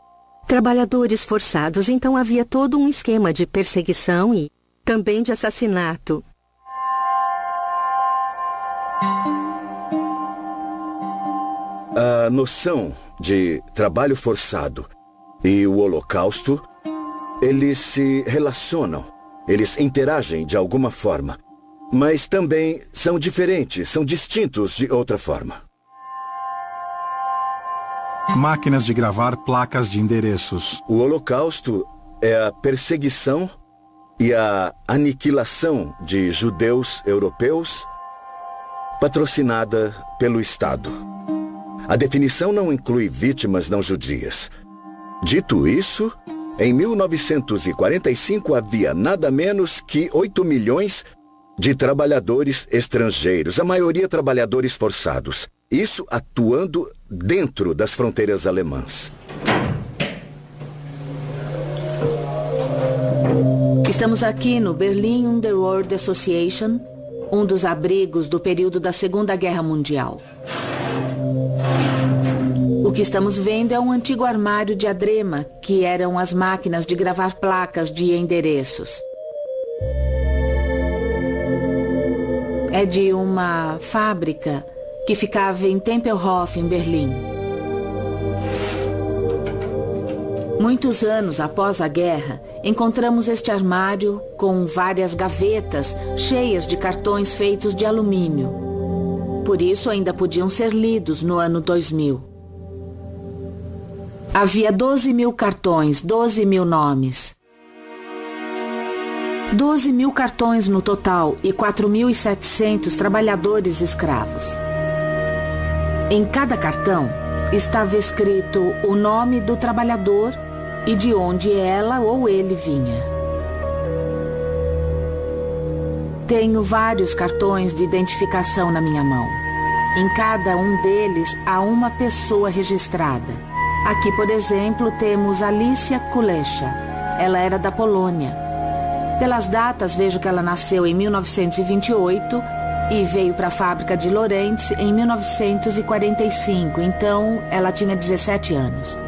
trabalhadores forçados. Então havia todo um esquema de perseguição e também de assassinato. A noção de trabalho forçado e o Holocausto, eles se relacionam, eles interagem de alguma forma, mas também são diferentes, são distintos de outra forma. Máquinas de gravar placas de endereços. O Holocausto é a perseguição e a aniquilação de judeus europeus patrocinada pelo Estado. A definição não inclui vítimas não judias. Dito isso, em 1945 havia nada menos que 8 milhões de trabalhadores estrangeiros, a maioria trabalhadores forçados. Isso atuando dentro das fronteiras alemãs. Estamos aqui no Berlin Underworld Association, um dos abrigos do período da Segunda Guerra Mundial. O que estamos vendo é um antigo armário de Adrema, que eram as máquinas de gravar placas de endereços. É de uma fábrica que ficava em Tempelhof, em Berlim. Muitos anos após a guerra, encontramos este armário com várias gavetas cheias de cartões feitos de alumínio. Por isso ainda podiam ser lidos no ano 2000. Havia 12 mil cartões, 12 mil nomes. 12 mil cartões no total e 4.700 trabalhadores escravos. Em cada cartão estava escrito o nome do trabalhador e de onde ela ou ele vinha. Tenho vários cartões de identificação na minha mão. Em cada um deles há uma pessoa registrada. Aqui, por exemplo, temos Alicia Kulesza. Ela era da Polônia. Pelas datas, vejo que ela nasceu em 1928 e veio para a fábrica de Lorentz em 1945. Então, ela tinha 17 anos.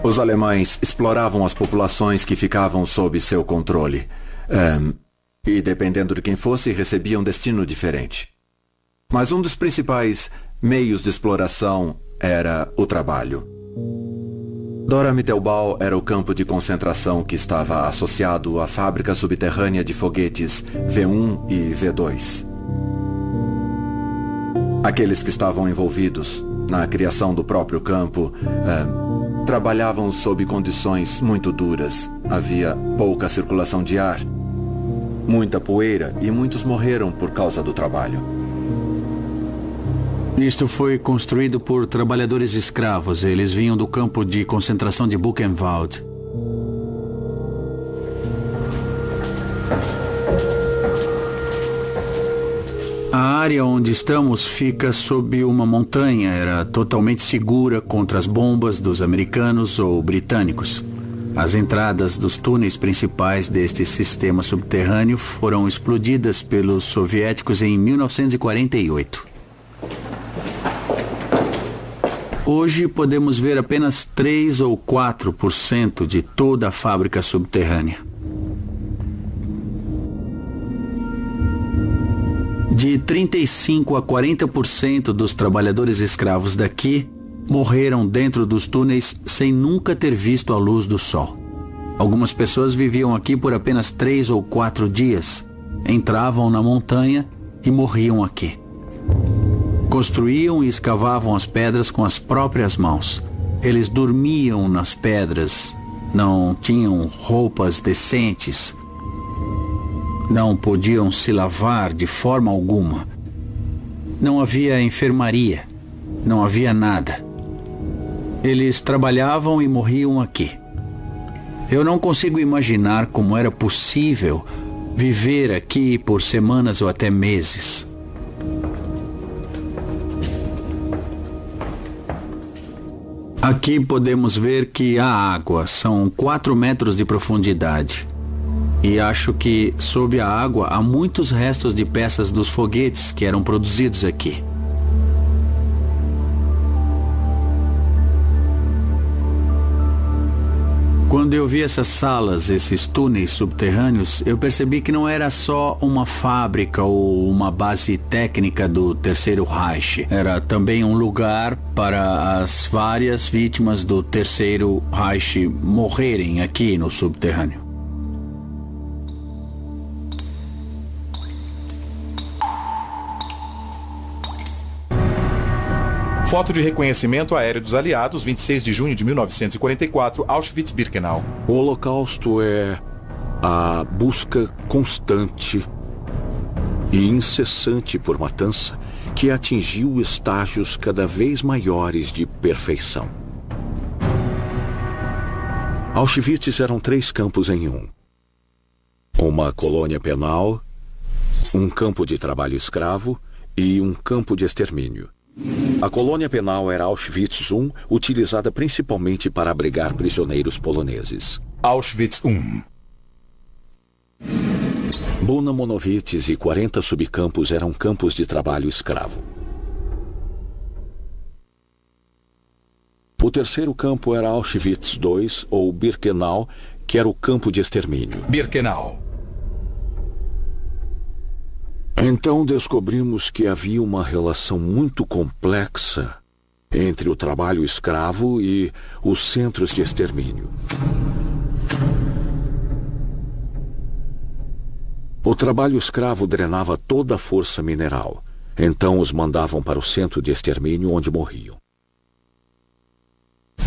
Os alemães exploravam as populações que ficavam sob seu controle. E, dependendo de quem fosse, recebiam um destino diferente. Mas um dos principais meios de exploração era o trabalho. Dora Mittelbau era o campo de concentração que estava associado à fábrica subterrânea de foguetes V1 e V2. Aqueles que estavam envolvidos na criação do próprio campo trabalhavam sob condições muito duras. Havia pouca circulação de ar, muita poeira e muitos morreram por causa do trabalho. Isto foi construído por trabalhadores escravos. Eles vinham do campo de concentração de Buchenwald. A área onde estamos fica sob uma montanha. Era totalmente segura contra as bombas dos americanos ou britânicos. As entradas dos túneis principais deste sistema subterrâneo foram explodidas pelos soviéticos em 1948. Hoje podemos ver apenas 3 ou 4% de toda a fábrica subterrânea. De 35% a 40% dos trabalhadores escravos daqui morreram dentro dos túneis sem nunca ter visto a luz do sol. Algumas pessoas viviam aqui por apenas 3 ou 4 dias. Entravam na montanha e morriam aqui. Construíam e escavavam as pedras com as próprias mãos. Eles dormiam nas pedras, não tinham roupas decentes, não podiam se lavar de forma alguma. Não havia enfermaria, não havia nada. Eles trabalhavam e morriam aqui. Eu não consigo imaginar como era possível viver aqui por semanas ou até meses. Aqui podemos ver que há água, são 4 metros de profundidade. E acho que sob a água há muitos restos de peças dos foguetes que eram produzidos aqui. Quando eu vi essas salas, esses túneis subterrâneos, eu percebi que não era só uma fábrica ou uma base técnica do Terceiro Reich. Era também um lugar para as várias vítimas do Terceiro Reich morrerem aqui no subterrâneo. Foto de reconhecimento aéreo dos aliados, 26 de junho de 1944, Auschwitz-Birkenau. O Holocausto é a busca constante e incessante por matança que atingiu estágios cada vez maiores de perfeição. Auschwitz eram 3 campos em um. Uma colônia penal, um campo de trabalho escravo e um campo de extermínio. A colônia penal era Auschwitz I, utilizada principalmente para abrigar prisioneiros poloneses. Auschwitz I. Buna Monowitz e 40 subcampos eram campos de trabalho escravo. O terceiro campo era Auschwitz II, ou Birkenau, que era o campo de extermínio. Birkenau. Então descobrimos que havia uma relação muito complexa entre o trabalho escravo e os centros de extermínio. O trabalho escravo drenava toda a força mineral, então os mandavam para o centro de extermínio onde morriam.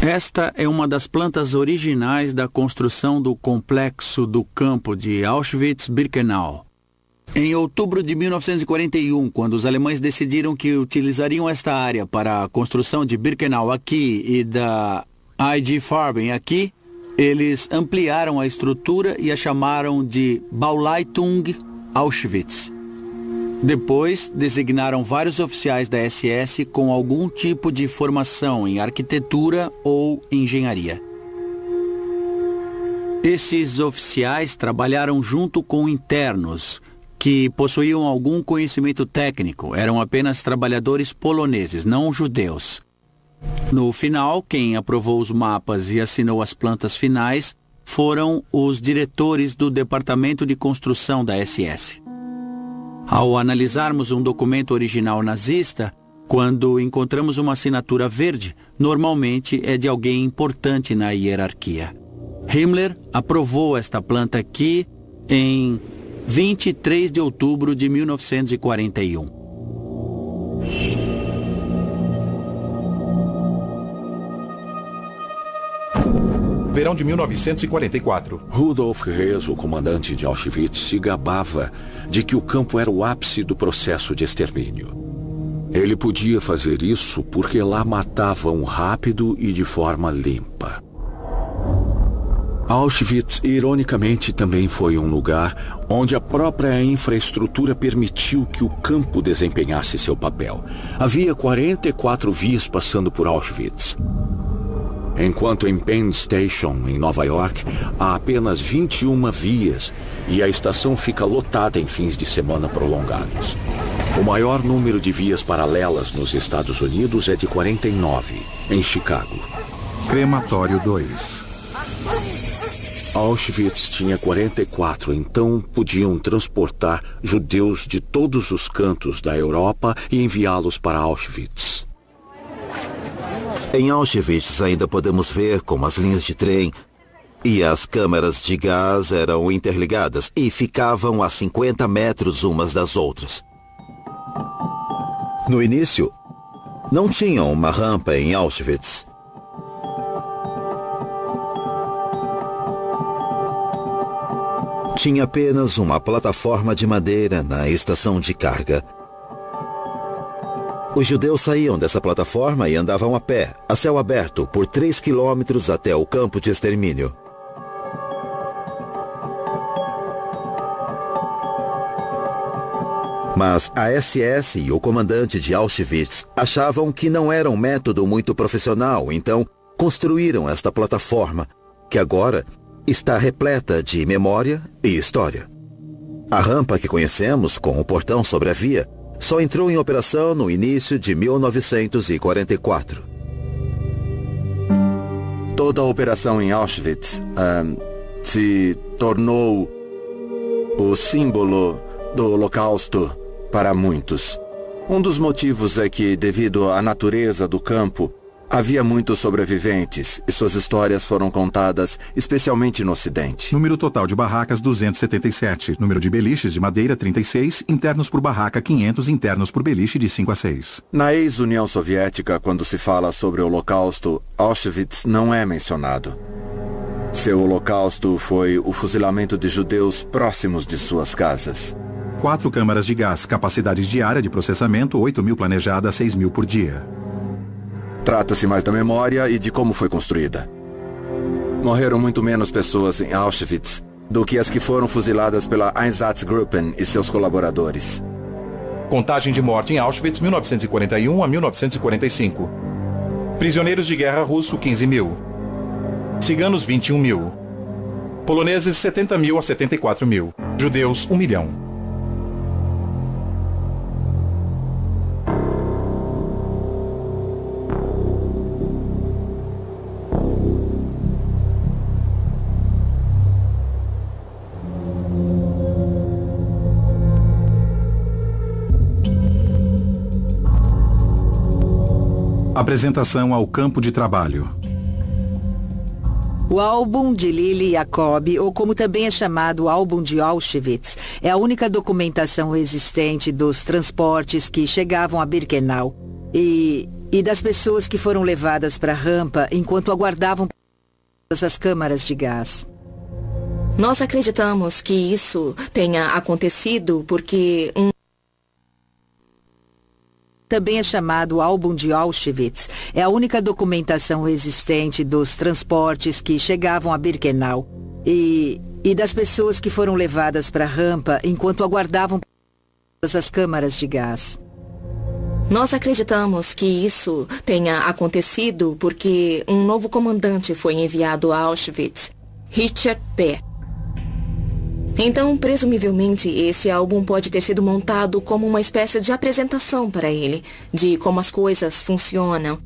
Esta é uma das plantas originais da construção do complexo do campo de Auschwitz-Birkenau. Em outubro de 1941, quando os alemães decidiram que utilizariam esta área para a construção de Birkenau aqui e da IG Farben aqui, eles ampliaram a estrutura e a chamaram de Bauleitung Auschwitz. Depois, designaram vários oficiais da SS com algum tipo de formação em arquitetura ou engenharia. Esses oficiais trabalharam junto com internos que possuíam algum conhecimento técnico, eram apenas trabalhadores poloneses, não judeus. No final, quem aprovou os mapas e assinou as plantas finais foram os diretores do Departamento de Construção da SS. Ao analisarmos um documento original nazista, quando encontramos uma assinatura verde, normalmente é de alguém importante na hierarquia. Himmler aprovou esta planta aqui em 23 de outubro de 1941. Verão de 1944. Rudolf Hess, o comandante de Auschwitz, se gabava de que o campo era o ápice do processo de extermínio. Ele podia fazer isso porque lá matavam rápido e de forma limpa. Auschwitz, ironicamente, também foi um lugar onde a própria infraestrutura permitiu que o campo desempenhasse seu papel. Havia 44 vias passando por Auschwitz. Enquanto em Penn Station, em Nova York, há apenas 21 vias e a estação fica lotada em fins de semana prolongados. O maior número de vias paralelas nos Estados Unidos é de 49, em Chicago. Crematório 2. Auschwitz tinha 44, então podiam transportar judeus de todos os cantos da Europa e enviá-los para Auschwitz. Em Auschwitz ainda podemos ver como as linhas de trem e as câmaras de gás eram interligadas e ficavam a 50 metros umas das outras. No início, não tinham uma rampa em Auschwitz. Tinha apenas uma plataforma de madeira na estação de carga. Os judeus saíam dessa plataforma e andavam a pé, a céu aberto, por 3 quilômetros até o campo de extermínio. Mas a SS e o comandante de Auschwitz achavam que não era um método muito profissional, então construíram esta plataforma, que agora está repleta de memória e história. A rampa que conhecemos, com o portão sobre a via, só entrou em operação no início de 1944. Toda a operação em Auschwitz se tornou o símbolo do Holocausto para muitos. Um dos motivos é que, devido à natureza do campo, havia muitos sobreviventes e suas histórias foram contadas especialmente no Ocidente. Número total de barracas 277. Número de beliches de madeira 36. Internos por barraca 500. Internos por beliche de 5 a 6. Na ex-União Soviética, quando se fala sobre o Holocausto, Auschwitz não é mencionado. Seu holocausto foi o fuzilamento de judeus próximos de suas casas. 4 câmaras de gás, capacidade diária de processamento 8.000 planejada, 6.000 por dia. Trata-se mais da memória e de como foi construída. Morreram muito menos pessoas em Auschwitz do que as que foram fuziladas pela Einsatzgruppen e seus colaboradores. Contagem de morte em Auschwitz, 1941 a 1945. Prisioneiros de guerra russo, 15.000. Ciganos, 21.000. Poloneses, 70.000 a 74.000. Judeus, 1 milhão. Apresentação ao campo de trabalho. O álbum de Lili Jacob, ou como também é chamado o álbum de Auschwitz, é a única documentação existente dos transportes que chegavam a Birkenau e das pessoas que foram levadas para a rampa enquanto aguardavam as câmaras de gás. Nós acreditamos que isso tenha acontecido porque também é chamado o álbum de Auschwitz. É a única documentação existente dos transportes que chegavam a Birkenau e das pessoas que foram levadas para a rampa enquanto aguardavam as câmaras de gás. Nós acreditamos que isso tenha acontecido porque um novo comandante foi enviado a Auschwitz, Richard P. Então, presumivelmente, esse álbum pode ter sido montado como uma espécie de apresentação para ele, de como as coisas funcionam.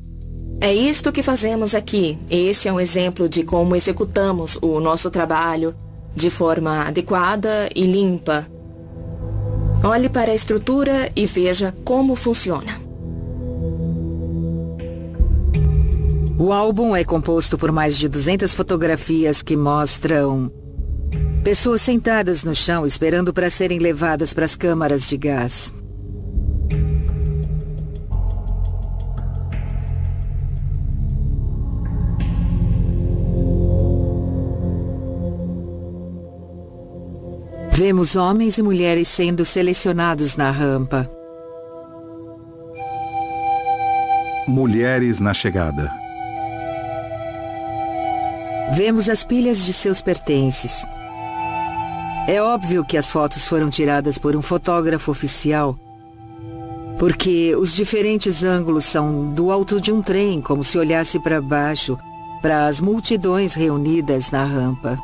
É isto que fazemos aqui. Esse é um exemplo de como executamos o nosso trabalho de forma adequada e limpa. Olhe para a estrutura e veja como funciona. O álbum é composto por mais de 200 fotografias que mostram pessoas sentadas no chão esperando para serem levadas para as câmaras de gás. Vemos homens e mulheres sendo selecionados na rampa. Mulheres na chegada. Vemos as pilhas de seus pertences. É óbvio que as fotos foram tiradas por um fotógrafo oficial, porque os diferentes ângulos são do alto de um trem, como se olhasse para baixo, para as multidões reunidas na rampa.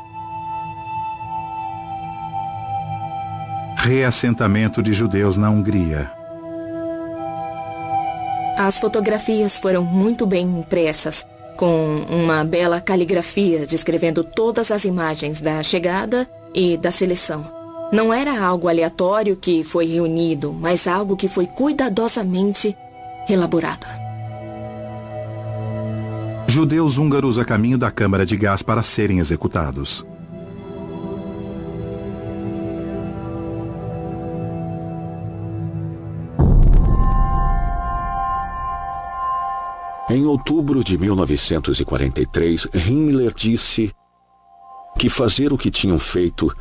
Reassentamento de judeus na Hungria. As fotografias foram muito bem impressas, com uma bela caligrafia descrevendo todas as imagens da chegada e da seleção. Não era algo aleatório que foi reunido, mas algo que foi cuidadosamente elaborado. Judeus húngaros a caminho da câmara de gás para serem executados. Em outubro de 1943, Himmler disse que fazer o que tinham feito,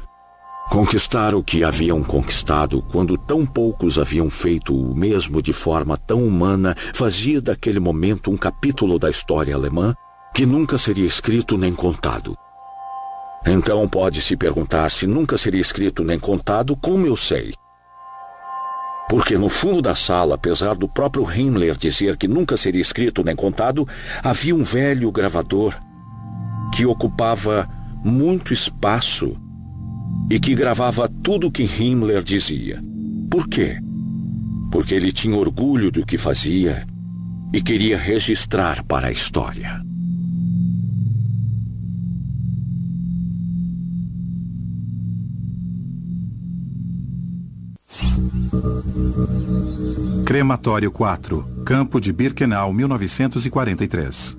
conquistar o que haviam conquistado, quando tão poucos haviam feito o mesmo de forma tão humana, fazia daquele momento um capítulo da história alemã que nunca seria escrito nem contado. Então pode-se perguntar se nunca seria escrito nem contado, como eu sei? Porque no fundo da sala, apesar do próprio Himmler dizer que nunca seria escrito nem contado, havia um velho gravador que ocupava muito espaço e que gravava tudo o que Himmler dizia. Por quê? Porque ele tinha orgulho do que fazia e queria registrar para a história. Crematório 4, Campo de Birkenau, 1943.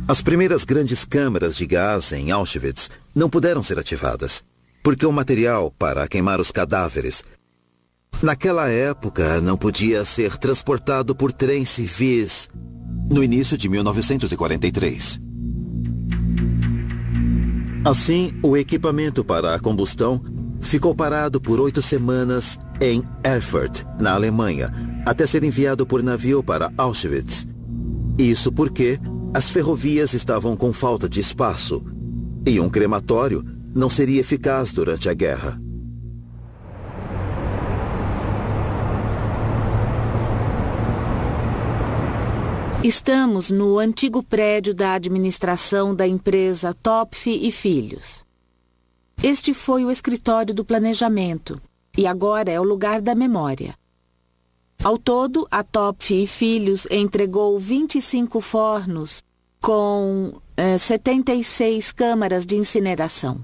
As primeiras grandes câmaras de gás em Auschwitz não puderam ser ativadas, porque o material para queimar os cadáveres naquela época não podia ser transportado por trens civis no início de 1943. Assim, o equipamento para a combustão ficou parado por 8 semanas em Erfurt, na Alemanha, até ser enviado por navio para Auschwitz. Isso porque as ferrovias estavam com falta de espaço e um crematório não seria eficaz durante a guerra. Estamos no antigo prédio da administração da empresa Topf e Filhos. Este foi o escritório do planejamento e agora é o lugar da memória. Ao todo, a Topf e Filhos entregou 25 fornos com 76 câmaras de incineração.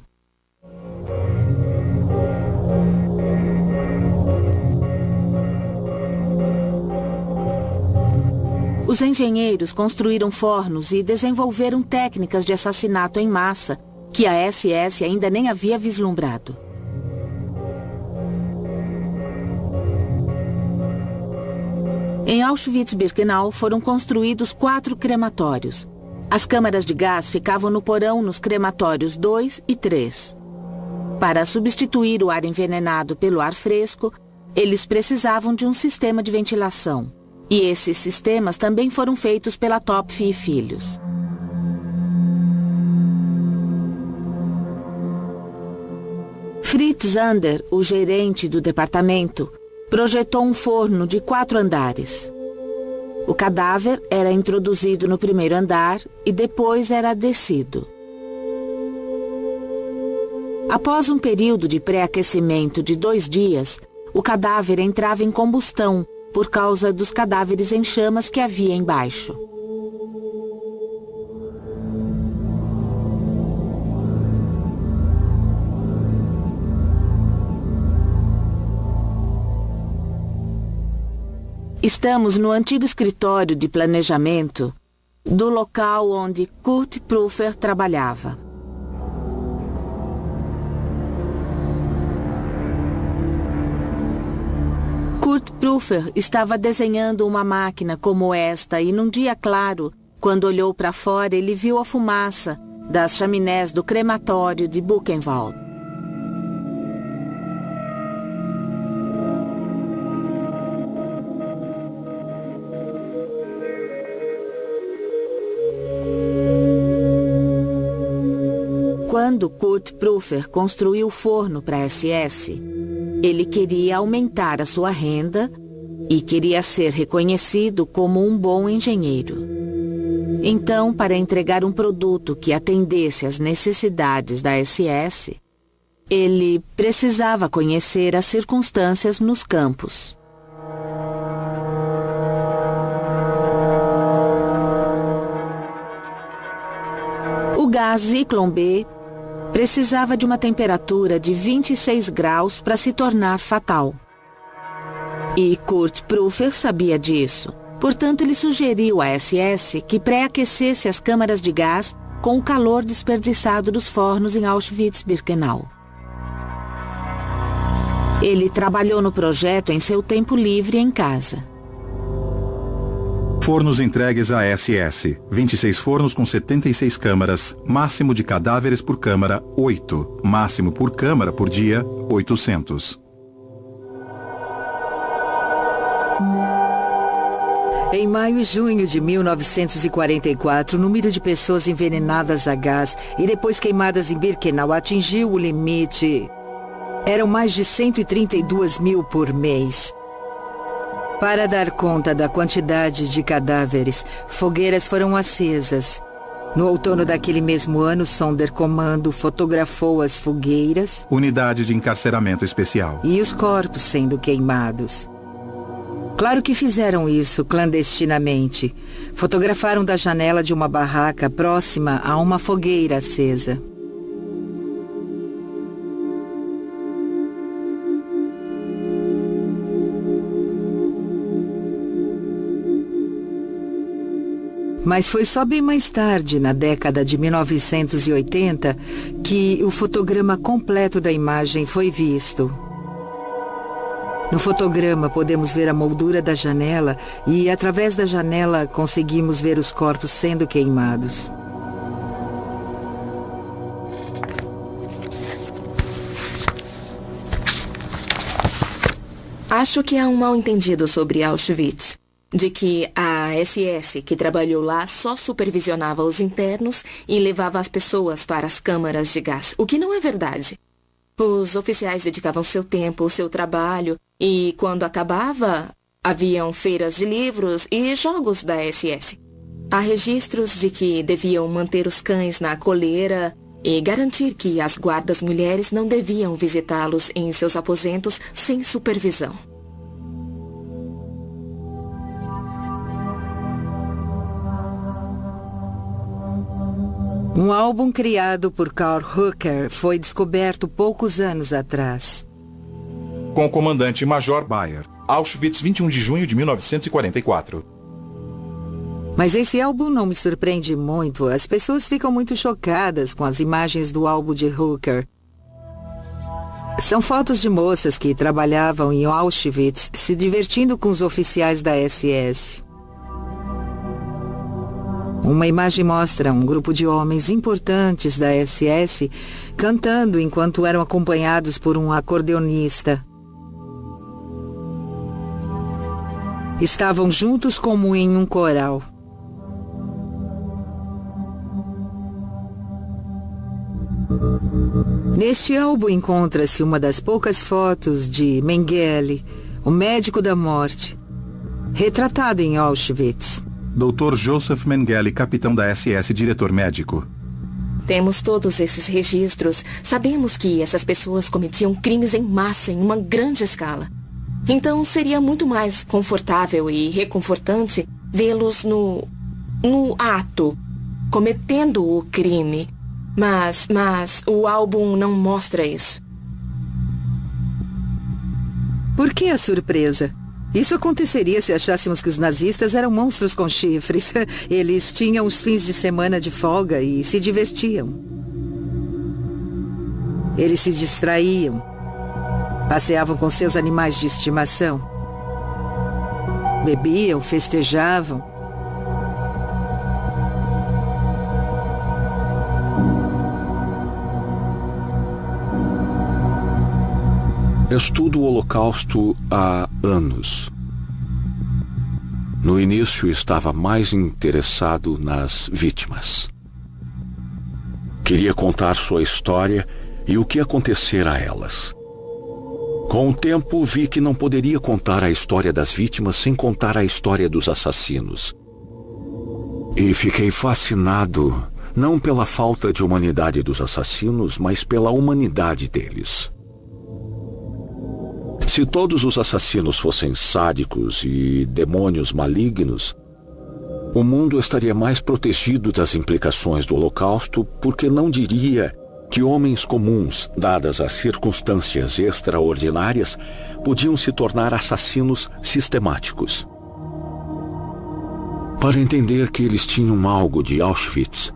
Os engenheiros construíram fornos e desenvolveram técnicas de assassinato em massa que a SS ainda nem havia vislumbrado. Em Auschwitz-Birkenau foram construídos 4 crematórios. As câmaras de gás ficavam no porão nos crematórios 2 e 3. Para substituir o ar envenenado pelo ar fresco, eles precisavam de um sistema de ventilação. E esses sistemas também foram feitos pela Topf e Filhos. Fritz Zander, o gerente do departamento, projetou um forno de 4 andares. O cadáver era introduzido no primeiro andar e depois era descido. Após um período de pré-aquecimento de 2 dias, o cadáver entrava em combustão por causa dos cadáveres em chamas que havia embaixo. Estamos no antigo escritório de planejamento do local onde Kurt Prüfer trabalhava. Kurt Prüfer estava desenhando uma máquina como esta e num dia claro, quando olhou para fora, ele viu a fumaça das chaminés do crematório de Buchenwald. Quando Kurt Prüfer construiu o forno para a SS, ele queria aumentar a sua renda e queria ser reconhecido como um bom engenheiro. Então, para entregar um produto que atendesse às necessidades da SS, ele precisava conhecer as circunstâncias nos campos. O gás Zyklon B precisava de uma temperatura de 26 graus para se tornar fatal. E Kurt Prüfer sabia disso. Portanto, ele sugeriu à SS que pré-aquecesse as câmaras de gás com o calor desperdiçado dos fornos em Auschwitz-Birkenau. Ele trabalhou no projeto em seu tempo livre em casa. Fornos entregues à SS. 26 fornos com 76 câmaras. Máximo de cadáveres por câmara, 8. Máximo por câmara por dia, 800. Em maio e junho de 1944, o número de pessoas envenenadas a gás e depois queimadas em Birkenau atingiu o limite. Eram mais de 132 mil por mês. Para dar conta da quantidade de cadáveres, fogueiras foram acesas. No outono daquele mesmo ano, Sonderkommando fotografou as fogueiras, Unidade de encarceramento especial, e os corpos sendo queimados. Claro que fizeram isso clandestinamente. Fotografaram da janela de uma barraca próxima a uma fogueira acesa. Mas foi só bem mais tarde, na década de 1980, que o fotograma completo da imagem foi visto. No fotograma podemos ver a moldura da janela e, através da janela, conseguimos ver os corpos sendo queimados. Acho que há um mal-entendido sobre Auschwitz. De que a SS, que trabalhou lá, só supervisionava os internos e levava as pessoas para as câmaras de gás, o que não é verdade. Os oficiais dedicavam seu tempo, seu trabalho, e quando acabava, haviam feiras de livros e jogos da SS. Há registros de que deviam manter os cães na coleira e garantir que as guardas mulheres não deviam visitá-los em seus aposentos sem supervisão. Um álbum criado por Karl Hooker foi descoberto poucos anos atrás. Com o comandante Major Bayer, Auschwitz, 21 de junho de 1944. Mas esse álbum não me surpreende muito. As pessoas ficam muito chocadas com as imagens do álbum de Hooker. São fotos de moças que trabalhavam em Auschwitz se divertindo com os oficiais da SS. Uma imagem mostra um grupo de homens importantes da SS cantando enquanto eram acompanhados por um acordeonista. Estavam juntos como em um coral. Neste álbum encontra-se uma das poucas fotos de Mengele, o médico da morte, retratado em Auschwitz. Dr. Joseph Mengele, capitão da SS, diretor médico. Temos todos esses registros. Sabemos que essas pessoas cometiam crimes em massa, em uma grande escala. Então seria muito mais confortável e reconfortante vê-los no ato, cometendo o crime. Mas o álbum não mostra isso. Por que a surpresa? Isso aconteceria se achássemos que os nazistas eram monstros com chifres. Eles tinham os fins de semana de folga e se divertiam. Eles se distraíam. Passeavam com seus animais de estimação. Bebiam, festejavam. Estudo o Holocausto há anos. No início estava mais interessado nas vítimas. Queria contar sua história e o que acontecera a elas. Com o tempo, vi que não poderia contar a história das vítimas sem contar a história dos assassinos. E fiquei fascinado, não pela falta de humanidade dos assassinos, mas pela humanidade deles. Se todos os assassinos fossem sádicos e demônios malignos, o mundo estaria mais protegido das implicações do Holocausto, porque não diria que homens comuns, dadas as circunstâncias extraordinárias, podiam se tornar assassinos sistemáticos. Para entender que eles tinham algo de Auschwitz,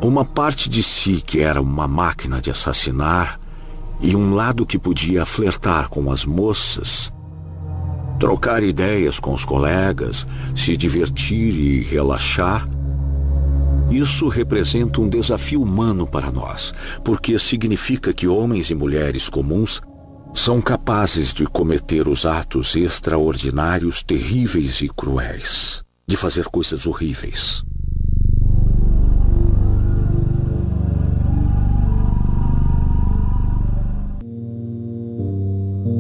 uma parte de si que era uma máquina de assassinar e um lado que podia flertar com as moças, trocar ideias com os colegas, se divertir e relaxar. Isso representa um desafio humano para nós, porque significa que homens e mulheres comuns são capazes de cometer os atos extraordinários, terríveis e cruéis, de fazer coisas horríveis.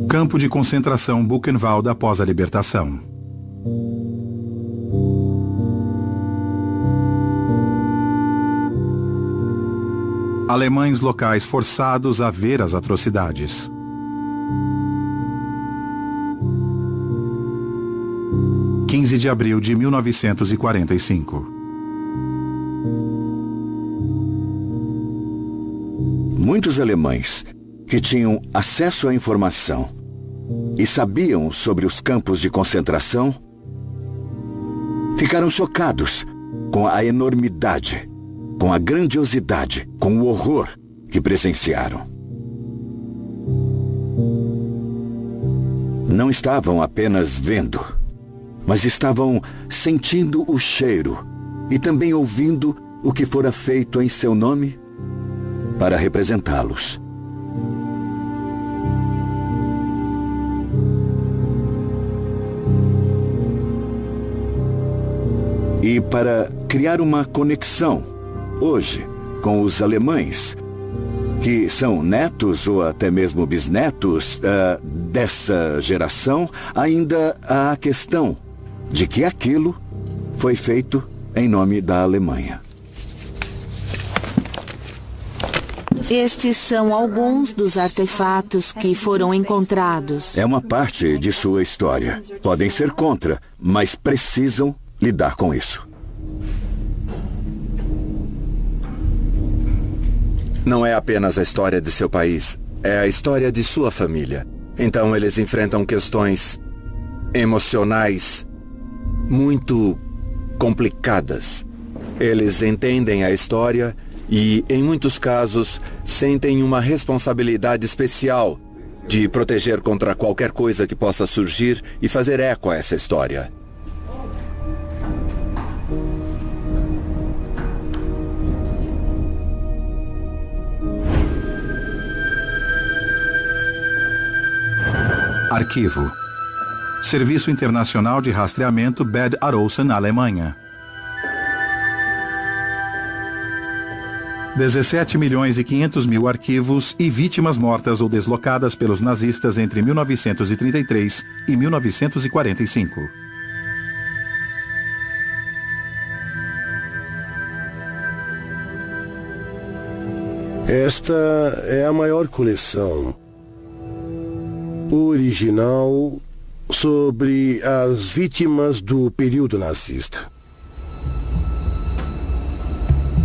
Campo de concentração Buchenwald após a libertação. Alemães locais forçados a ver as atrocidades. – 15 de abril de 1945. Muitos alemães que tinham acesso à informação e sabiam sobre os campos de concentração ficaram chocados com a enormidade, com a grandiosidade, com o horror que presenciaram. Não estavam apenas vendo, mas estavam sentindo o cheiro e também ouvindo o que fora feito em seu nome para representá-los. E para criar uma conexão, hoje, com os alemães, que são netos ou até mesmo bisnetos dessa geração, ainda há a questão de que aquilo foi feito em nome da Alemanha. Estes são alguns dos artefatos que foram encontrados. É uma parte de sua história. Podem ser contra, mas precisam lidar com isso. Não é apenas a história de seu país, é a história de sua família. Então eles enfrentam questões emocionais muito complicadas. Eles entendem a história e, em muitos casos, sentem uma responsabilidade especial de proteger contra qualquer coisa que possa surgir e fazer eco a essa história. Arquivo. Serviço Internacional de Rastreamento Bad Arolsen, Alemanha. 17.500.000 arquivos e vítimas mortas ou deslocadas pelos nazistas entre 1933 e 1945. Esta é a maior coleção original sobre as vítimas do período nazista.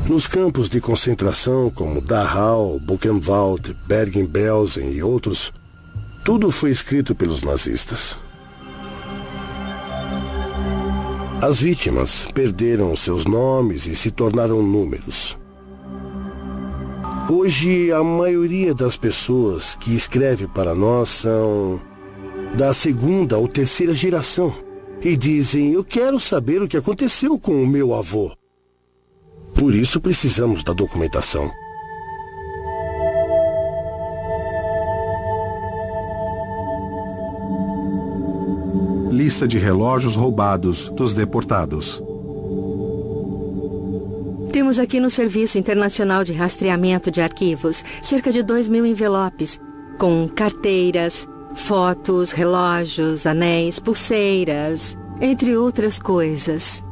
Nos campos de concentração como Dachau, Buchenwald, Bergen-Belsen e outros, tudo foi escrito pelos nazistas. As vítimas perderam seus nomes e se tornaram números. Hoje, a maioria das pessoas que escreve para nós são da segunda ou terceira geração e dizem: eu quero saber o que aconteceu com o meu avô. Por isso precisamos da documentação. Lista de relógios roubados dos deportados. Temos aqui no Serviço Internacional de Rastreamento de Arquivos cerca de 2.000 envelopes com carteiras, fotos, relógios, anéis, pulseiras, entre outras coisas.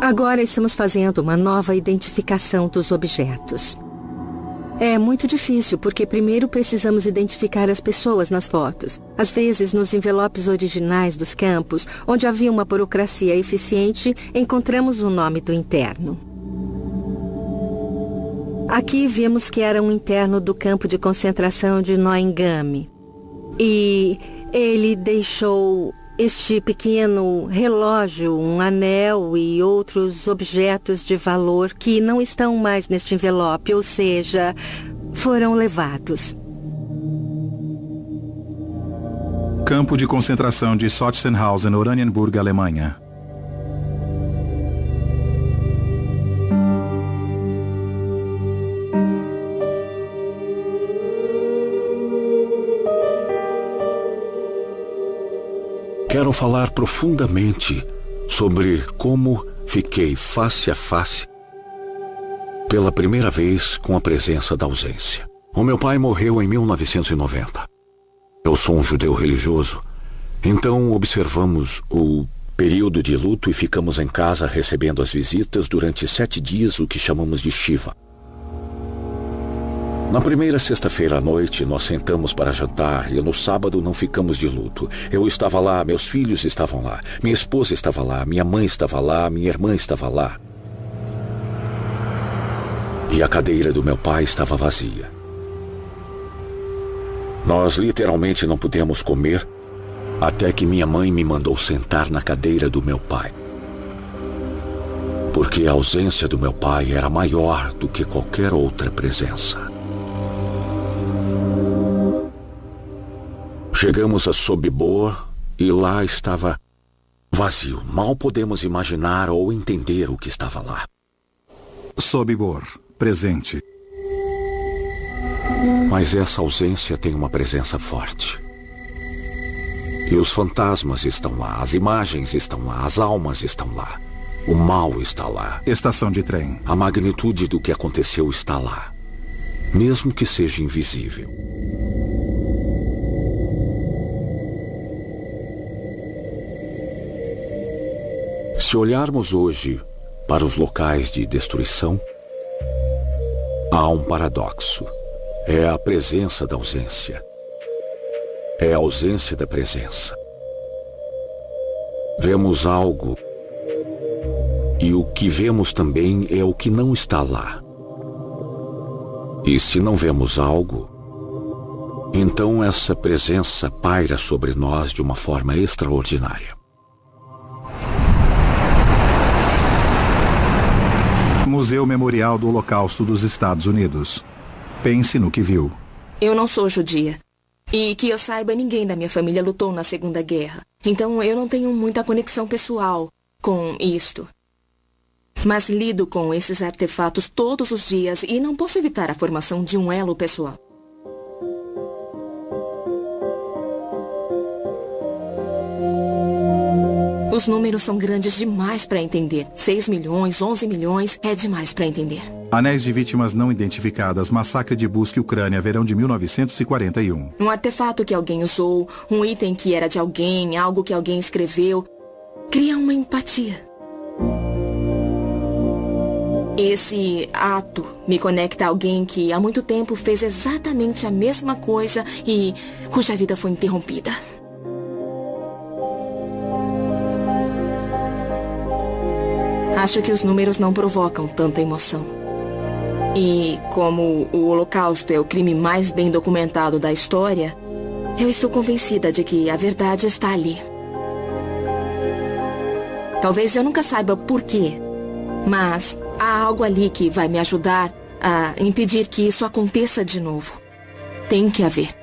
Agora estamos fazendo uma nova identificação dos objetos. É muito difícil porque primeiro precisamos identificar as pessoas nas fotos. Às vezes, nos envelopes originais dos campos, onde havia uma burocracia eficiente, encontramos o nome do interno. Aqui vemos que era um interno do campo de concentração de Neuengamme. E ele deixou este pequeno relógio, um anel e outros objetos de valor que não estão mais neste envelope, ou seja, foram levados. Campo de concentração de Sachsenhausen, Oranienburg, Alemanha. Quero falar profundamente sobre como fiquei face a face pela primeira vez com a presença da ausência. O meu pai morreu em 1990. Eu sou um judeu religioso, então observamos o período de luto e ficamos em casa recebendo as visitas durante 7 dias, o que chamamos de Shiva. Na primeira sexta-feira à noite, nós sentamos para jantar e no sábado não ficamos de luto. Eu estava lá, meus filhos estavam lá, minha esposa estava lá, minha mãe estava lá, minha irmã estava lá. E a cadeira do meu pai estava vazia. Nós literalmente não pudemos comer até que minha mãe me mandou sentar na cadeira do meu pai. Porque a ausência do meu pai era maior do que qualquer outra presença. Chegamos a Sobibor e lá estava vazio. Mal podemos imaginar ou entender o que estava lá. Sobibor, presente. Mas essa ausência tem uma presença forte. E os fantasmas estão lá, as imagens estão lá, as almas estão lá. O mal está lá. Estação de trem. A magnitude do que aconteceu está lá, mesmo que seja invisível. Se olharmos hoje para os locais de destruição, há um paradoxo. É a presença da ausência. É a ausência da presença. Vemos algo e o que vemos também é o que não está lá. E se não vemos algo, então essa presença paira sobre nós de uma forma extraordinária. Museu Memorial do Holocausto dos Estados Unidos. Pense no que viu. Eu não sou judia. E que eu saiba, ninguém da minha família lutou na Segunda Guerra. Então eu não tenho muita conexão pessoal com isto. Mas lido com esses artefatos todos os dias e não posso evitar a formação de um elo pessoal. Os números são grandes demais para entender. 6 milhões, 11 milhões, é demais para entender. Anéis de vítimas não identificadas, massacre de Busque, Ucrânia, verão de 1941. Um artefato que alguém usou, um item que era de alguém, algo que alguém escreveu, cria uma empatia. Esse ato me conecta a alguém que há muito tempo fez exatamente a mesma coisa e cuja vida foi interrompida. Acho que os números não provocam tanta emoção. E como o Holocausto é o crime mais bem documentado da história, eu estou convencida de que a verdade está ali. Talvez eu nunca saiba por quê, mas há algo ali que vai me ajudar a impedir que isso aconteça de novo. Tem que haver.